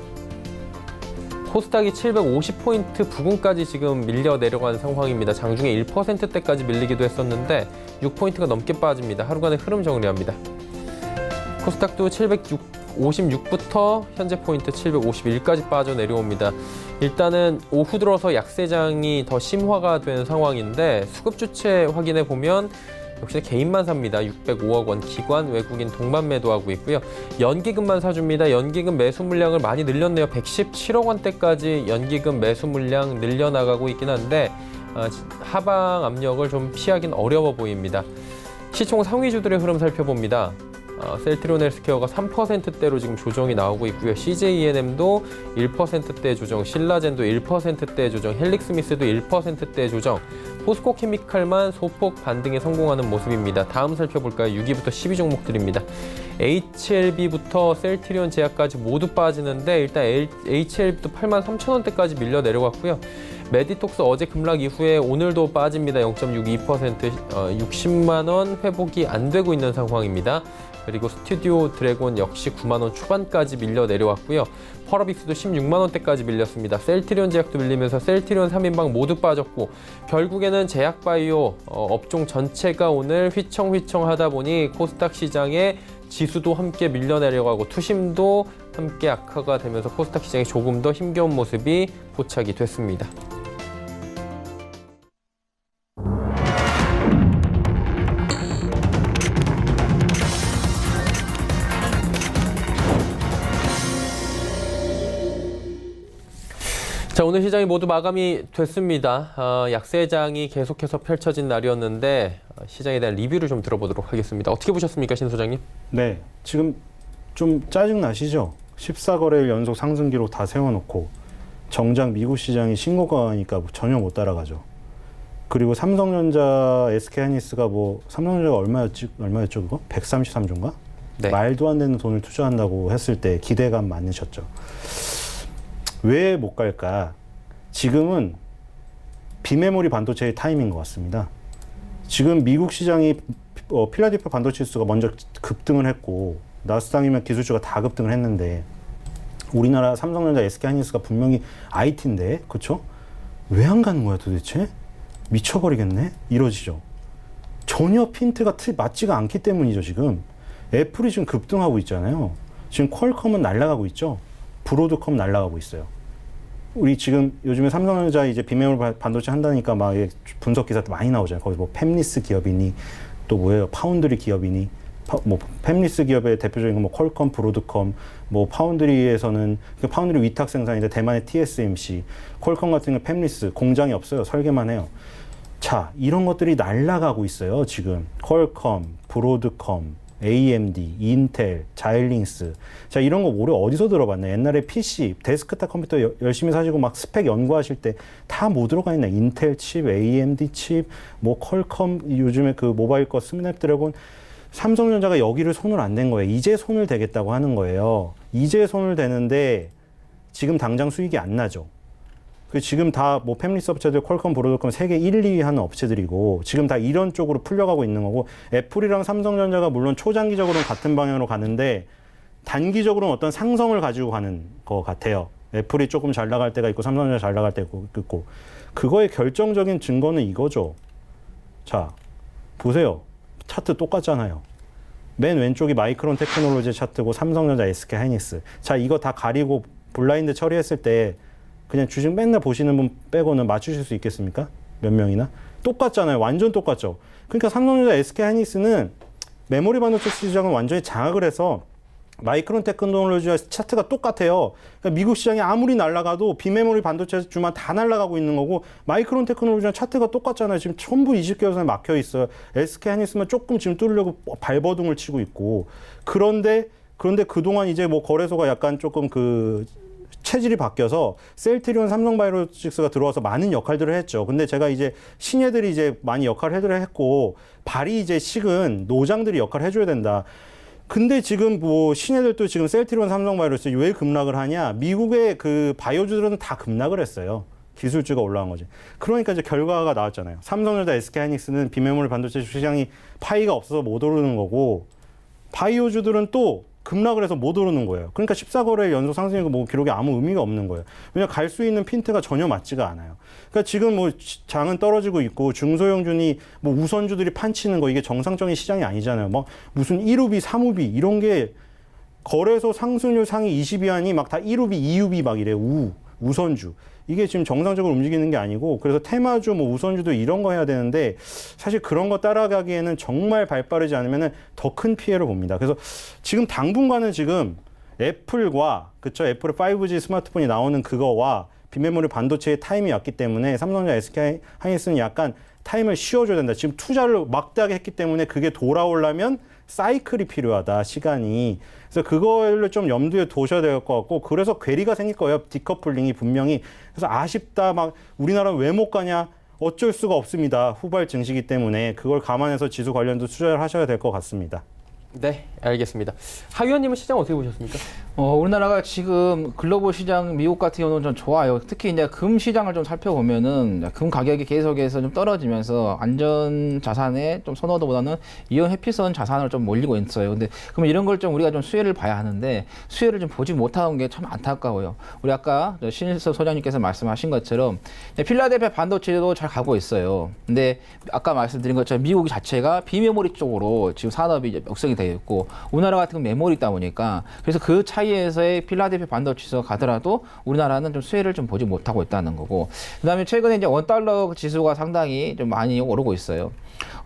코스닥이 750포인트 부근까지 지금 밀려 내려간 상황입니다. 장중에 1%대까지 밀리기도 했었는데 6포인트가 넘게 빠집니다. 하루간의 흐름 정리합니다. 코스닥도 756부터 현재 포인트 751까지 빠져 내려옵니다. 일단은 오후 들어서 약세장이 더 심화가 된 상황인데 수급 주체 확인해 보면 역시 개인만 삽니다. 605억 원, 기관, 외국인 동반 매도하고 있고요. 연기금만 사줍니다. 연기금 매수 물량을 많이 늘렸네요. 117억 원대까지 연기금 매수 물량 늘려나가고 있긴 한데 하방 압력을 좀 피하긴 어려워 보입니다. 시총 상위주들의 흐름 살펴봅니다. 셀트리온 헬스케어가 3%대로 지금 조정이 나오고 있고요. CJENM도 1%대 조정, 신라젠도 1%대 조정, 헬릭스미스도 1%대 조정, 포스코케미칼만 소폭 반등에 성공하는 모습입니다. 다음 살펴볼까요? 6위부터 10위 종목들입니다. HLB부터 셀트리온 제약까지 모두 빠지는데 일단 HLB도 83,000원대까지 밀려 내려갔고요. 메디톡스 어제 급락 이후에 오늘도 빠집니다. 0.62%, 60만 원 회복이 안 되고 있는 상황입니다. 그리고 스튜디오 드래곤 역시 9만 원 초반까지 밀려 내려왔고요. 펄어빅스도 16만 원대까지 밀렸습니다. 셀트리온 제약도 밀리면서 셀트리온 3인방 모두 빠졌고 결국에는 제약바이오 업종 전체가 오늘 휘청휘청하다 보니 코스닥 시장에 지수도 함께 밀려 내려가고 투심도 함께 악화가 되면서 코스닥 시장이 조금 더 힘겨운 모습이 포착이 됐습니다. 자, 오늘 시장이 모두 마감이 됐습니다. 약세장이 계속해서 펼쳐진 날이었는데 시장에 대한 리뷰를 좀 들어보도록 하겠습니다. 어떻게 보셨습니까, 신 소장님? 네, 지금 좀 짜증 나시죠? 14거래일 연속 상승 기록 다 세워놓고 정작 미국 시장이 신고가니까 전혀 못 따라가죠. 그리고 삼성전자, SK하이닉스가 삼성전자가 얼마였죠 그거? 133조인가? 네. 말도 안 되는 돈을 투자한다고 했을 때 기대감 많으셨죠. 왜 못 갈까? 지금은 비메모리 반도체의 타임인 것 같습니다. 지금 미국 시장이 필라델피아 반도체 지수가 먼저 급등을 했고 나스닥이면 기술주가 다 급등을 했는데 우리나라 삼성전자, SK하이닉스가 분명히 IT인데 그렇죠? 왜 안 가는 거야 도대체? 미쳐버리겠네? 이러지죠. 전혀 핀트가 맞지가 않기 때문이죠. 지금 애플이 지금 급등하고 있잖아요. 지금 퀄컴은 날아가고 있죠. 브로드컴 날아가고 있어요. 우리 지금 요즘에 삼성전자 이제 비메모리 반도체 한다니까 막 분석 기사도 많이 나오잖아요. 거기 팹리스 기업이니 또 뭐예요? 파운드리 기업이니 팹리스 기업의 대표적인 건 퀄컴, 브로드컴, 파운드리에서는 파운드리 위탁 생산인데 대만의 TSMC, 퀄컴 같은 경우 팹리스 공장이 없어요. 설계만 해요. 자, 이런 것들이 날아가고 있어요. 지금 퀄컴, 브로드컴, AMD, 인텔, 자일링스. 자, 이런 거 올해 어디서 들어봤나요? 옛날에 PC, 데스크탑 컴퓨터 열심히 사시고 막 스펙 연구하실 때 다 뭐 들어가 있나? 인텔 칩, AMD 칩, 퀄컴, 요즘에 그 모바일 거 스냅드래곤. 삼성전자가 여기를 손을 안 댄 거예요. 이제 손을 대겠다고 하는 거예요. 이제 손을 대는데 지금 당장 수익이 안 나죠. 지금 다 팹리스 업체들 퀄컴, 브로드컴 세계 1, 2위 하는 업체들이고 지금 다 이런 쪽으로 풀려가고 있는 거고 애플이랑 삼성전자가 물론 초장기적으로는 같은 방향으로 가는데 단기적으로는 어떤 상성을 가지고 가는 것 같아요. 애플이 조금 잘 나갈 때가 있고 삼성전자 잘 나갈 때가 있고 그거의 결정적인 증거는 이거죠. 자, 보세요. 차트 똑같잖아요. 맨 왼쪽이 마이크론 테크놀로지 차트고 삼성전자, SK하이닉스. 자, 이거 다 가리고 블라인드 처리했을 때 그냥 주식 맨날 보시는 분 빼고는 맞추실 수 있겠습니까? 몇 명이나? 똑같잖아요. 완전 똑같죠. 그러니까 삼성전자, SK하이닉스는 메모리 반도체 시장은 완전히 장악을 해서 마이크론 테크놀로지와 차트가 똑같아요. 그러니까 미국 시장이 아무리 날아가도 비메모리 반도체 주만 다 날아가고 있는 거고 마이크론 테크놀로지랑 차트가 똑같잖아요. 지금 전부 20개월선에 막혀 있어요. SK하이닉스만 조금 지금 뚫으려고 발버둥을 치고 있고 그런데 그동안 이제 거래소가 약간 조금 체질이 바뀌어서 셀트리온, 삼성바이오로직스가 들어와서 많은 역할들을 했죠. 근데 제가 이제 신예들이 이제 많이 역할을 했고 발이 이제 식은 노장들이 역할을 해줘야 된다. 근데 지금 신예들도 지금 셀트리온, 삼성바이오로직스 왜 급락을 하냐? 미국의 그 바이오주들은 다 급락을 했어요. 기술주가 올라간 거지. 그러니까 이제 결과가 나왔잖아요. 삼성전자, SK하이닉스는 비메모리 반도체 시장이 파이가 없어서 못 오르는 거고 바이오주들은 또 급락을 해서 못 오르는 거예요. 그러니까 14거래일 연속 상승이고 기록에 아무 의미가 없는 거예요. 왜냐하면 갈 수 있는 핀트가 전혀 맞지가 않아요. 그러니까 지금 장은 떨어지고 있고 중소형주니 우선주들이 판치는 거 이게 정상적인 시장이 아니잖아요. 무슨 1우비, 3우비 이런 게 거래소 상승률 상위 20위안이 막 다 1우비, 2우비 막 이래요. 우선주. 이게 지금 정상적으로 움직이는 게 아니고 그래서 테마주, 우선주도 이런 거 해야 되는데 사실 그런 거 따라가기에는 정말 발 빠르지 않으면 더 큰 피해를 봅니다. 그래서 지금 당분간은 지금 애플과 그쵸 애플의 5G 스마트폰이 나오는 그거와 빈메모리 반도체의 타임이 왔기 때문에 삼성전자 SK 하이닉스는 약간 타임을 쉬어줘야 된다. 지금 투자를 막대하게 했기 때문에 그게 돌아오려면 사이클이 필요하다, 시간이. 그래서 그거를 좀 염두에 두셔야 될 것 같고, 그래서 괴리가 생길 거예요. 디커플링이 분명히. 그래서 아쉽다, 막 우리나라는 왜 못 가냐? 어쩔 수가 없습니다. 후발 증시기 때문에 그걸 감안해서 지수 관련도 투자를 하셔야 될 것 같습니다. 네, 알겠습니다. 하 위원님은 시장 어떻게 보셨습니까? 우리나라가 지금 글로벌 시장 미국 같은 경우는 좀 좋아요. 특히 이제 금 시장을 좀 살펴보면은 금 가격이 계속해서 좀 떨어지면서 안전 자산의 좀 선호도보다는 이온 회피성 자산을 좀 몰리고 있어요. 근데 그럼 이런 걸 좀 우리가 좀 수혜를 봐야 하는데 수혜를 좀 보지 못하는 게 참 안타까워요. 우리 아까 신일섭 소장님께서 말씀하신 것처럼 필라델피아 반도체도 잘 가고 있어요. 근데 아까 말씀드린 것처럼 미국 자체가 비메모리 쪽으로 지금 산업이 이제 육성이 되어 있고 우리나라 같은 건 메모리 있다 보니까 그래서 그 차이에서의 필라델피아 반도체에서 가더라도 우리나라는 좀 수혜를 좀 보지 못하고 있다는 거고 그다음에 최근에 이제 원달러 지수가 상당히 좀 많이 오르고 있어요.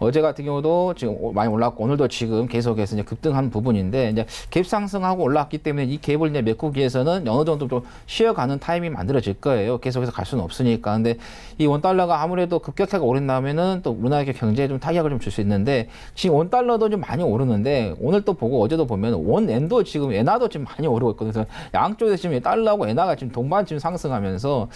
어제 같은 경우도 지금 많이 올랐고 오늘도 지금 계속해서 이제 급등한 부분인데 이제 갭 상승하고 올랐기 때문에 이 갭을 이제 메꾸기 위해서는 어느 정도 좀 쉬어가는 타임이 만들어질 거예요. 계속해서 갈 수는 없으니까. 근데 이 원달러가 아무래도 급격하게 오른다면은 또 우리나라 경제에 좀 타격을 좀 줄 수 있는데 지금 원달러도 좀 많이 오르는데 오늘 또 보고 어제도 보면 원엔도 지금 엔화도 지금 많이 오르고 있거든요. 그래서 양쪽에서 지금 달러하고 엔화가 지금 동반 지금 상승하면서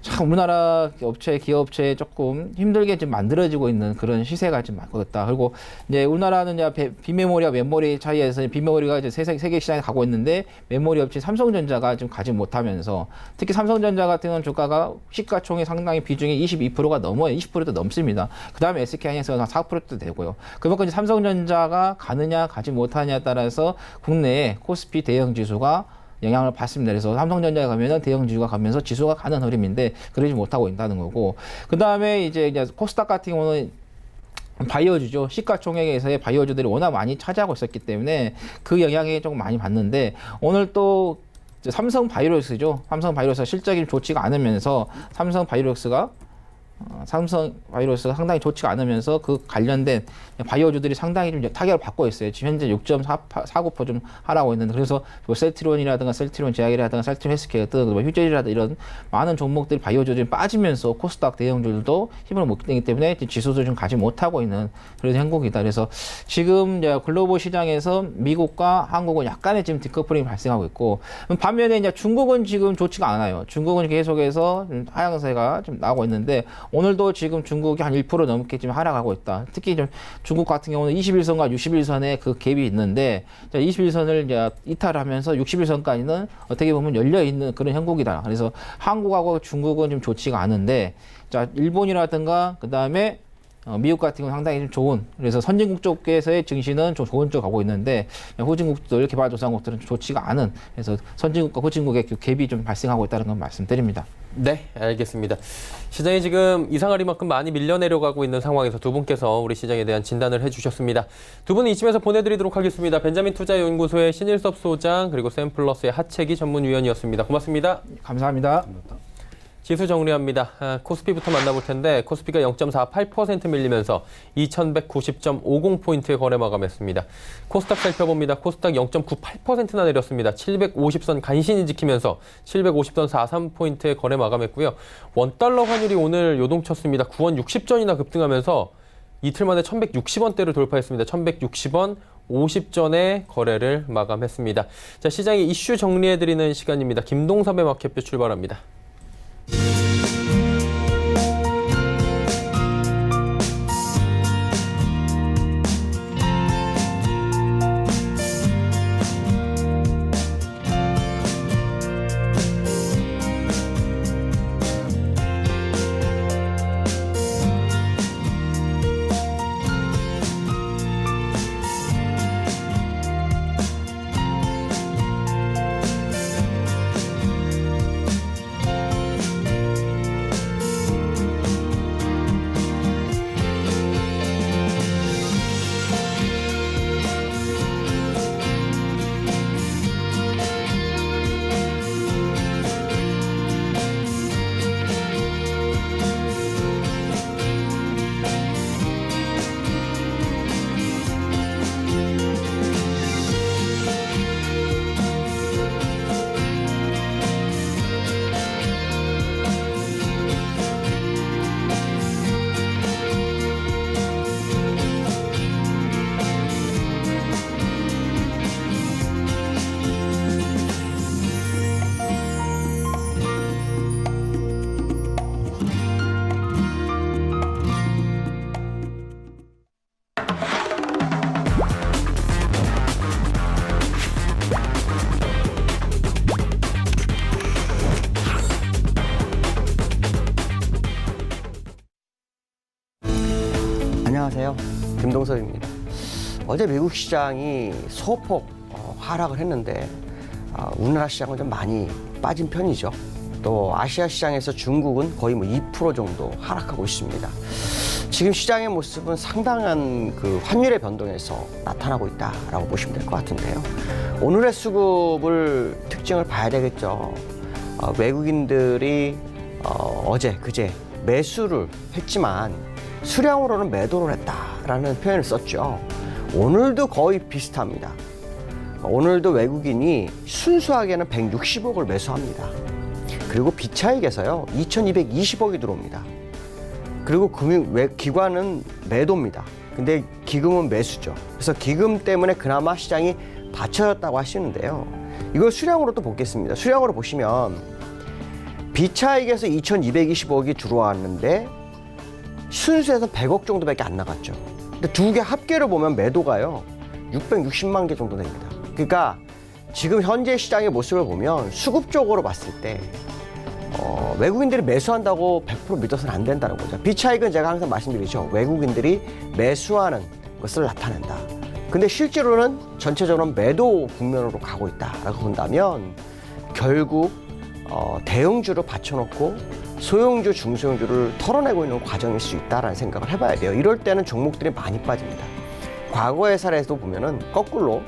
참 우리나라 업체, 기업체에 조금 힘들게 지금 만들어지고 있는 그런 시세가 좀 많고 있다. 그리고 이제 우리나라는 이제 비메모리와 메모리 차이에서 비메모리가 이제 세계 시장에 가고 있는데 메모리 업체 삼성전자가 지금 가지 못하면서 특히 삼성전자 같은 경우는 주가가 시가총액 상당히 비중이 22%가 넘어요. 20%도 넘습니다. 그 다음에 SK하이닉스가 한 4%도 되고요. 그만큼 이제 삼성전자가 가느냐 가지 못하냐에 따라서 국내에 코스피 대형 지수가 영향을 받습니다. 그래서 삼성전자에 가면은 대형 지수가 가면서 지수가 가는 흐름인데 그러지 못하고 있다는 거고. 그 다음에 이제 코스닥 같은 경우는 바이오주죠. 시가총액에서의 바이오주들이 워낙 많이 차지하고 있었기 때문에 그 영향이 조금 많이 받는데 오늘 또 삼성 바이오로직스죠. 삼성 바이오로직스가 실적이 좋지가 않으면서 삼성 바이오로직스가 상당히 좋지가 않으면서 그 관련된 바이오주들이 상당히 좀 타격을 받고 있어요. 지금 현재 6.49% 좀 하라고 있는데 그래서 뭐 셀트론이라든가 셀트론 제약이라든가 셀트론 헬스케어든 뭐 휴젤이라든가 이런 많은 종목들이 바이오주들이 빠지면서 코스닥 대형주들도 힘을 못 내기 때문에 지수도 좀 가지 못하고 있는 그런 형국이다. 그래서 지금 이제 글로벌 시장에서 미국과 한국은 약간의 지금 디커플링이 발생하고 있고 반면에 이제 중국은 지금 좋지가 않아요. 중국은 계속해서 하향세가 좀 나오고 있는데 오늘도 지금 중국이 한 1% 넘게 지금 하락하고 있다. 특히 좀 중국 같은 경우는 21선과 61선에 그 갭이 있는데 21선을 이제 이탈하면서 61선까지는 어떻게 보면 열려 있는 그런 형국이다. 그래서 한국하고 중국은 좀 좋지가 않은데 자 일본이라든가 그 다음에 미국 같은 경우는 상당히 좀 좋은 그래서 선진국 쪽에서의 증시는 좀 좋은 쪽 가고 있는데 후진국들 개발도상국들은 좋지가 않은 그래서 선진국과 후진국의 갭이 좀 발생하고 있다는 건 말씀드립니다. 네, 알겠습니다. 시장이 지금 이상하리만큼 많이 밀려내려가고 있는 상황에서 두 분께서 우리 시장에 대한 진단을 해주셨습니다. 두 분은 이쯤에서 보내드리도록 하겠습니다. 벤자민 투자연구소의 신일섭 소장 그리고 샘플러스의 하채기 전문위원이었습니다. 고맙습니다. 감사합니다. 지수 정리합니다. 코스피부터 만나볼 텐데 코스피가 0.48% 밀리면서 2190.50포인트의 거래 마감했습니다. 코스닥 살펴봅니다. 코스닥 0.98%나 내렸습니다. 750선 간신히 지키면서 750선 43포인트의 거래 마감했고요. 원달러 환율이 오늘 요동쳤습니다. 9원 60전이나 급등하면서 이틀 만에 1160원대를 돌파했습니다. 1160원 50전의 거래를 마감했습니다. 자, 시장의 이슈 정리해드리는 시간입니다. 김동섭의 마켓뷰 출발합니다. 어제 미국 시장이 소폭 하락을 했는데 우리나라 시장은 좀 많이 빠진 편이죠. 또 아시아 시장에서 중국은 거의 뭐 2% 정도 하락하고 있습니다. 지금 시장의 모습은 상당한 그 환율의 변동에서 나타나고 있다라고 보시면 될 것 같은데요. 오늘의 수급을 특징을 봐야 되겠죠. 외국인들이 어제 그제 매수를 했지만 수량으로는 매도를 했다라는 표현을 썼죠. 오늘도 거의 비슷합니다. 오늘도 외국인이 순수하게는 160억을 매수합니다. 그리고 비차익에서요 2220억이 들어옵니다. 그리고 기관은 매도입니다. 근데 기금은 매수죠. 그래서 기금 때문에 그나마 시장이 받쳐졌다고 하시는데요. 이걸 수량으로 또 보겠습니다. 수량으로 보시면 비차익에서 2220억이 들어왔는데 순수에서 100억 정도밖에 안 나갔죠. 근데 두 개 합계를 보면 매도가요 660만 개 정도 됩니다. 그러니까 지금 현재 시장의 모습을 보면 수급적으로 봤을 때 외국인들이 매수한다고 100% 믿어서는 안 된다는 거죠. 비차익은 제가 항상 말씀드리죠. 외국인들이 매수하는 것을 나타낸다. 근데 실제로는 전체적으로 매도 국면으로 가고 있다라고 본다면 결국 대형주를 받쳐놓고 소형주, 중소형주를 털어내고 있는 과정일 수 있다라는 생각을 해봐야 돼요. 이럴 때는 종목들이 많이 빠집니다. 과거의 사례에도 보면은 거꾸로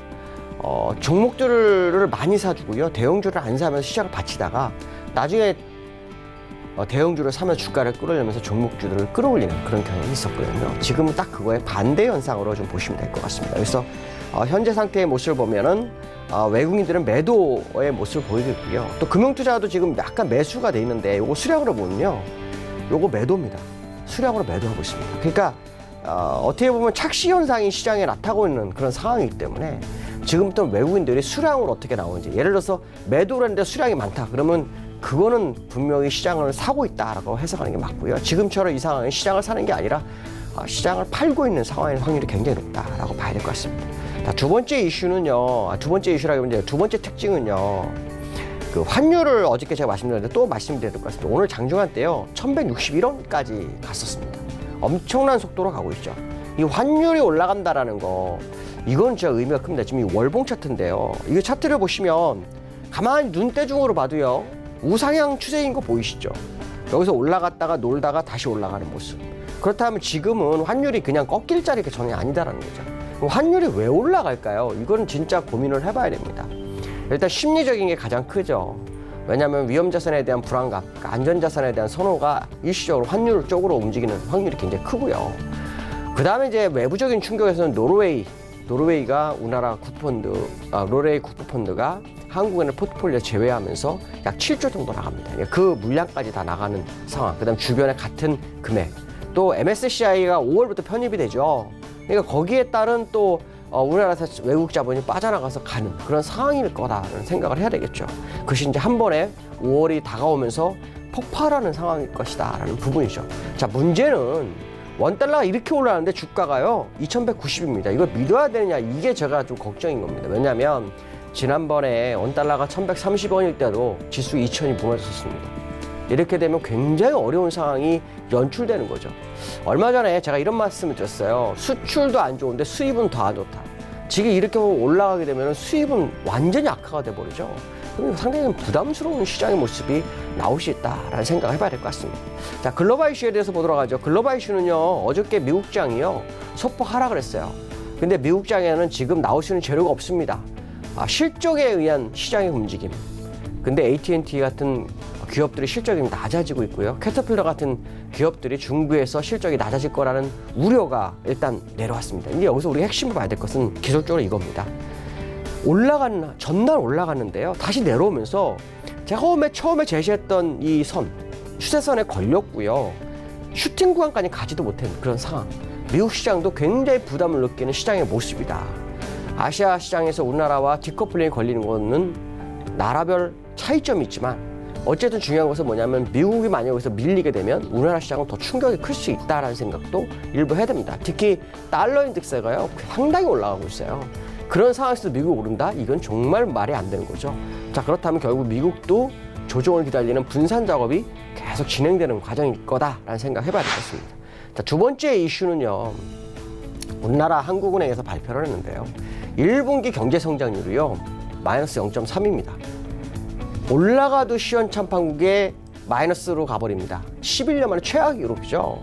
종목들을 많이 사주고요. 대형주를 안 사면서 시장을 받치다가 나중에 대형주를 사면 주가를 끌어올리면서 종목주들을 끌어올리는 그런 경향이 있었거든요. 지금은 딱 그거의 반대 현상으로 좀 보시면 될 것 같습니다. 그래서 현재 상태의 모습을 보면은 외국인들은 매도의 모습을 보이겠고요. 또 금융투자도 지금 약간 매수가 돼 있는데 요거 수량으로 보면요. 요거 매도입니다. 수량으로 매도하고 있습니다. 그러니까 어떻게 보면 착시 현상이 시장에 나타나고 있는 그런 상황이기 때문에 지금부터 외국인들이 수량으로 어떻게 나오는지 예를 들어서 매도를 했는데 수량이 많다 그러면 그거는 분명히 시장을 사고 있다라고 해석하는 게 맞고요. 지금처럼 이 상황은 시장을 사는 게 아니라 시장을 팔고 있는 상황일 확률이 굉장히 높다라고 봐야 될 것 같습니다. 자, 두 번째 이슈는요. 두 번째 이슈라기보다 두 번째 특징은요. 그 환율을 어저께 제가 말씀드렸는데 또 말씀드려야 될 것 같습니다. 오늘 장중한 때요. 1161원까지 갔었습니다. 엄청난 속도로 가고 있죠. 이 환율이 올라간다라는 거 이건 진짜 의미가 큽니다. 지금 이 월봉 차트인데요. 이 차트를 보시면 가만히 눈대중으로 봐도요. 우상향 추세인 거 보이시죠? 여기서 올라갔다가 놀다가 다시 올라가는 모습. 그렇다면 지금은 환율이 그냥 꺾일 자리가 전혀 아니다라는 거죠. 그럼 환율이 왜 올라갈까요? 이건 진짜 고민을 해봐야 됩니다. 일단 심리적인 게 가장 크죠. 왜냐하면 위험자산에 대한 불안감, 그러니까 안전자산에 대한 선호가 일시적으로 환율 쪽으로 움직이는 확률이 굉장히 크고요. 그 다음에 이제 외부적인 충격에서는 노르웨이가 우리나라 국부펀드, 노르웨이 국부펀드가 한국은행 포트폴리오 제외하면서 약 7조 정도 나갑니다. 그 물량까지 다 나가는 상황. 그다음 주변에 같은 금액. 또 MSCI가 5월부터 편입이 되죠. 그러니까 거기에 따른 또 우리나라에서 외국 자본이 빠져나가서 가는 그런 상황일 거다라는 생각을 해야 되겠죠. 그것이 이제 한 번에 5월이 다가오면서 폭발하는 상황일 것이다라는 부분이죠. 자, 문제는 원달러가 이렇게 올라가는데 주가가요 2190입니다. 이걸 믿어야 되느냐 이게 제가 좀 걱정인 겁니다. 왜냐하면 지난번에 원달러가 1130원일 때도 지수 2000이 무너졌습니다. 이렇게 되면 굉장히 어려운 상황이 연출되는 거죠. 얼마 전에 제가 이런 말씀을 드렸어요. 수출도 안 좋은데 수입은 더 안 좋다. 지금 이렇게 올라가게 되면 수입은 완전히 악화가 돼버리죠. 그럼 상당히 부담스러운 시장의 모습이 나올 수 있다라는 생각을 해봐야 될 것 같습니다. 자, 글로벌 이슈에 대해서 보도록 하죠. 글로벌 이슈는요, 어저께 미국장이요, 소폭 하락을 했어요. 근데 미국장에는 지금 나올 수 있는 재료가 없습니다. 실적에 의한 시장의 움직임. 근데 AT&T 같은 기업들이 실적이 낮아지고 있고요. 캐터필러 같은 기업들이 중국에서 실적이 낮아질 거라는 우려가 일단 내려왔습니다. 근데 여기서 우리가 핵심을 봐야 될 것은 기술적으로 이겁니다. 전날 올라갔는데요. 다시 내려오면서 제가 처음에 제시했던 이 추세선에 걸렸고요. 슈팅 구간까지 가지도 못한 그런 상황. 미국 시장도 굉장히 부담을 느끼는 시장의 모습이다. 아시아 시장에서 우리나라와 디커플링이 걸리는 거는 나라별 차이점이 있지만 어쨌든 중요한 것은 뭐냐면 미국이 만약 여기서 밀리게 되면 우리나라 시장은 더 충격이 클 수 있다라는 생각도 일부 해야 됩니다. 특히 달러 인덱스가요 상당히 올라가고 있어요. 그런 상황에서 미국 오른다? 이건 정말 말이 안 되는 거죠. 자, 그렇다면 결국 미국도 조정을 기다리는 분산 작업이 계속 진행되는 과정일 거다라는 생각 해봐야 되겠습니다. 자, 두 번째 이슈는요. 우리나라 한국은행에서 발표를 했는데요. 1분기 경제 성장률이요. 마이너스 0.3입니다. 올라가도 시원찮방국에 마이너스로 가버립니다. 11년 만에 최악 기록이죠.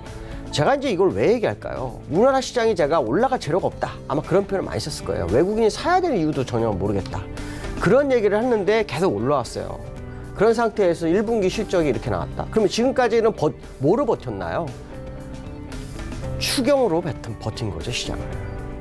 제가 이제 이걸 왜 얘기할까요? 우리나라 시장이 제가 올라갈 재료가 없다. 아마 그런 표현을 많이 썼을 거예요. 외국인이 사야 될 이유도 전혀 모르겠다. 그런 얘기를 했는데 계속 올라왔어요. 그런 상태에서 1분기 실적이 이렇게 나왔다. 그러면 지금까지는 뭐로 버텼나요? 추경으로 버틴 거죠, 시장을.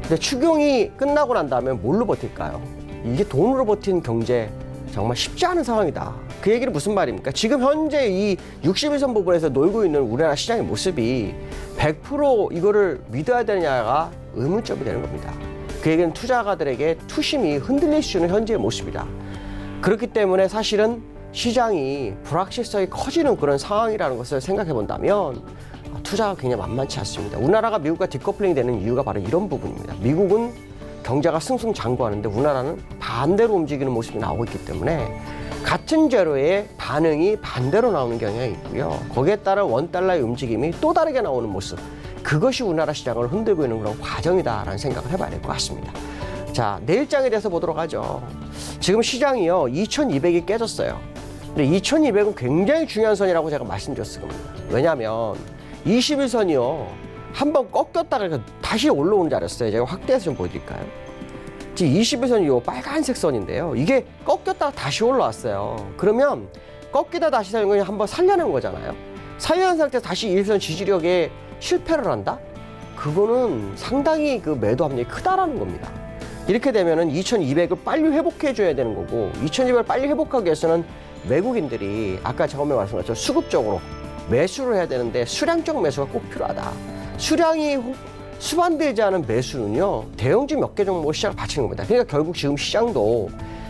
근데 추경이 끝나고 난 다음에 뭘로 버틸까요? 이게 돈으로 버틴 경제 정말 쉽지 않은 상황이다. 그 얘기는 무슨 말입니까? 지금 현재 이 61선 부분에서 놀고 있는 우리나라 시장의 모습이 100% 이거를 믿어야 되느냐가 의문점이 되는 겁니다. 그 얘기는 투자가들에게 투심이 흔들릴 수 있는 현재의 모습이다. 그렇기 때문에 사실은 시장이 불확실성이 커지는 그런 상황이라는 것을 생각해 본다면 투자가 굉장히 만만치 않습니다. 우리나라가 미국과 디커플링이 되는 이유가 바로 이런 부분입니다. 미국은 경제가 승승장구하는데 우리나라는 반대로 움직이는 모습이 나오고 있기 때문에 같은 재료의 반응이 반대로 나오는 경향이 있고요. 거기에 따른 원달러의 움직임이 또 다르게 나오는 모습. 그것이 우리나라 시장을 흔들고 있는 그런 과정이다라는 생각을 해봐야 될 것 같습니다. 자, 내일장에 대해서 보도록 하죠. 지금 시장이요, 2200이 깨졌어요. 근데 2200은 굉장히 중요한 선이라고 제가 말씀드렸을 겁니다. 왜냐하면 21선이요, 한번 꺾였다가 다시 올라오는 자리였어요. 제가 확대해서 좀 보여드릴까요? 지금 21선이 요 빨간색 선인데요. 이게 꺾였다가 다시 올라왔어요. 그러면 꺾이다 다시 사는 건 한번 살려낸 거잖아요. 살려낸 상태에서 다시 21선 지지력에 실패를 한다? 그거는 상당히 그 매도 압력이 크다라는 겁니다. 이렇게 되면은 2200을 빨리 회복해 줘야 되는 거고, 2200을 빨리 회복하기 위해서는 외국인들이 아까 처음에 말씀드렸죠, 수급적으로 매수를 해야 되는데 수량적 매수가 꼭 필요하다. 수량이 수반되지 않은 매수는요, 대형주 몇 개 종목을 시장을 바치는 겁니다. 그러니까 결국 지금 시장도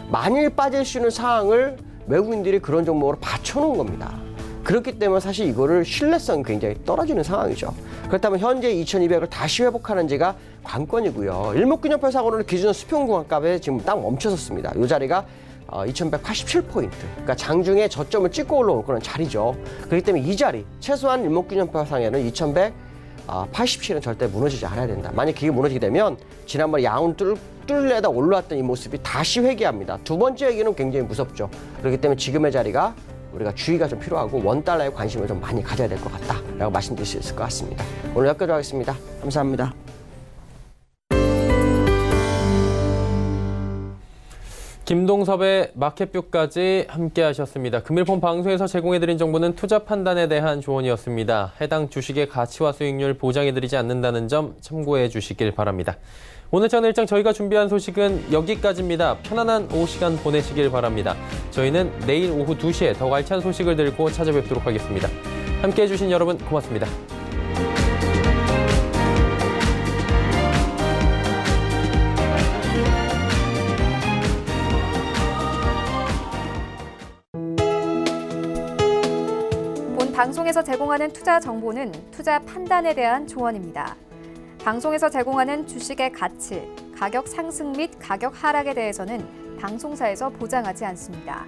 만일 빠질 수 있는 상황을 외국인들이 그런 종목으로 받쳐놓은 겁니다. 그렇기 때문에 사실 이거를 신뢰성이 굉장히 떨어지는 상황이죠. 그렇다면 현재 2200을 다시 회복하는지가 관건이고요. 일목균형표 사고는 기준 수평구간값에 지금 딱 멈춰섰습니다. 이 자리가 2187포인트. 그러니까 장중에 저점을 찍고 올라올 그런 자리죠. 그렇기 때문에 이 자리, 최소한 일목균형표 상에는 2187은 절대 무너지지 않아야 된다. 만약 그게 무너지게 되면 지난번에 양운 뚫려다 올라왔던 이 모습이 다시 회귀합니다. 두 번째 회귀는 굉장히 무섭죠. 그렇기 때문에 지금의 자리가 우리가 주의가 좀 필요하고 원달러에 관심을 좀 많이 가져야 될 것 같다라고 말씀드릴 수 있을 것 같습니다. 오늘 여기까지 하겠습니다. 감사합니다. 김동섭의 마켓뷰까지 함께 하셨습니다. 금일폰 방송에서 제공해드린 정보는 투자 판단에 대한 조언이었습니다. 해당 주식의 가치와 수익률 보장해드리지 않는다는 점 참고해 주시길 바랍니다. 오늘 전 일정 저희가 준비한 소식은 여기까지입니다. 편안한 오후 시간 보내시길 바랍니다. 저희는 내일 오후 2시에 더 알찬 소식을 들고 찾아뵙도록 하겠습니다. 함께해 주신 여러분 고맙습니다. 방송에서 제공하는 투자 정보는 투자 판단에 대한 조언입니다. 방송에서 제공하는 주식의 가치, 가격 상승 및 가격 하락에 대해서는 방송사에서 보장하지 않습니다.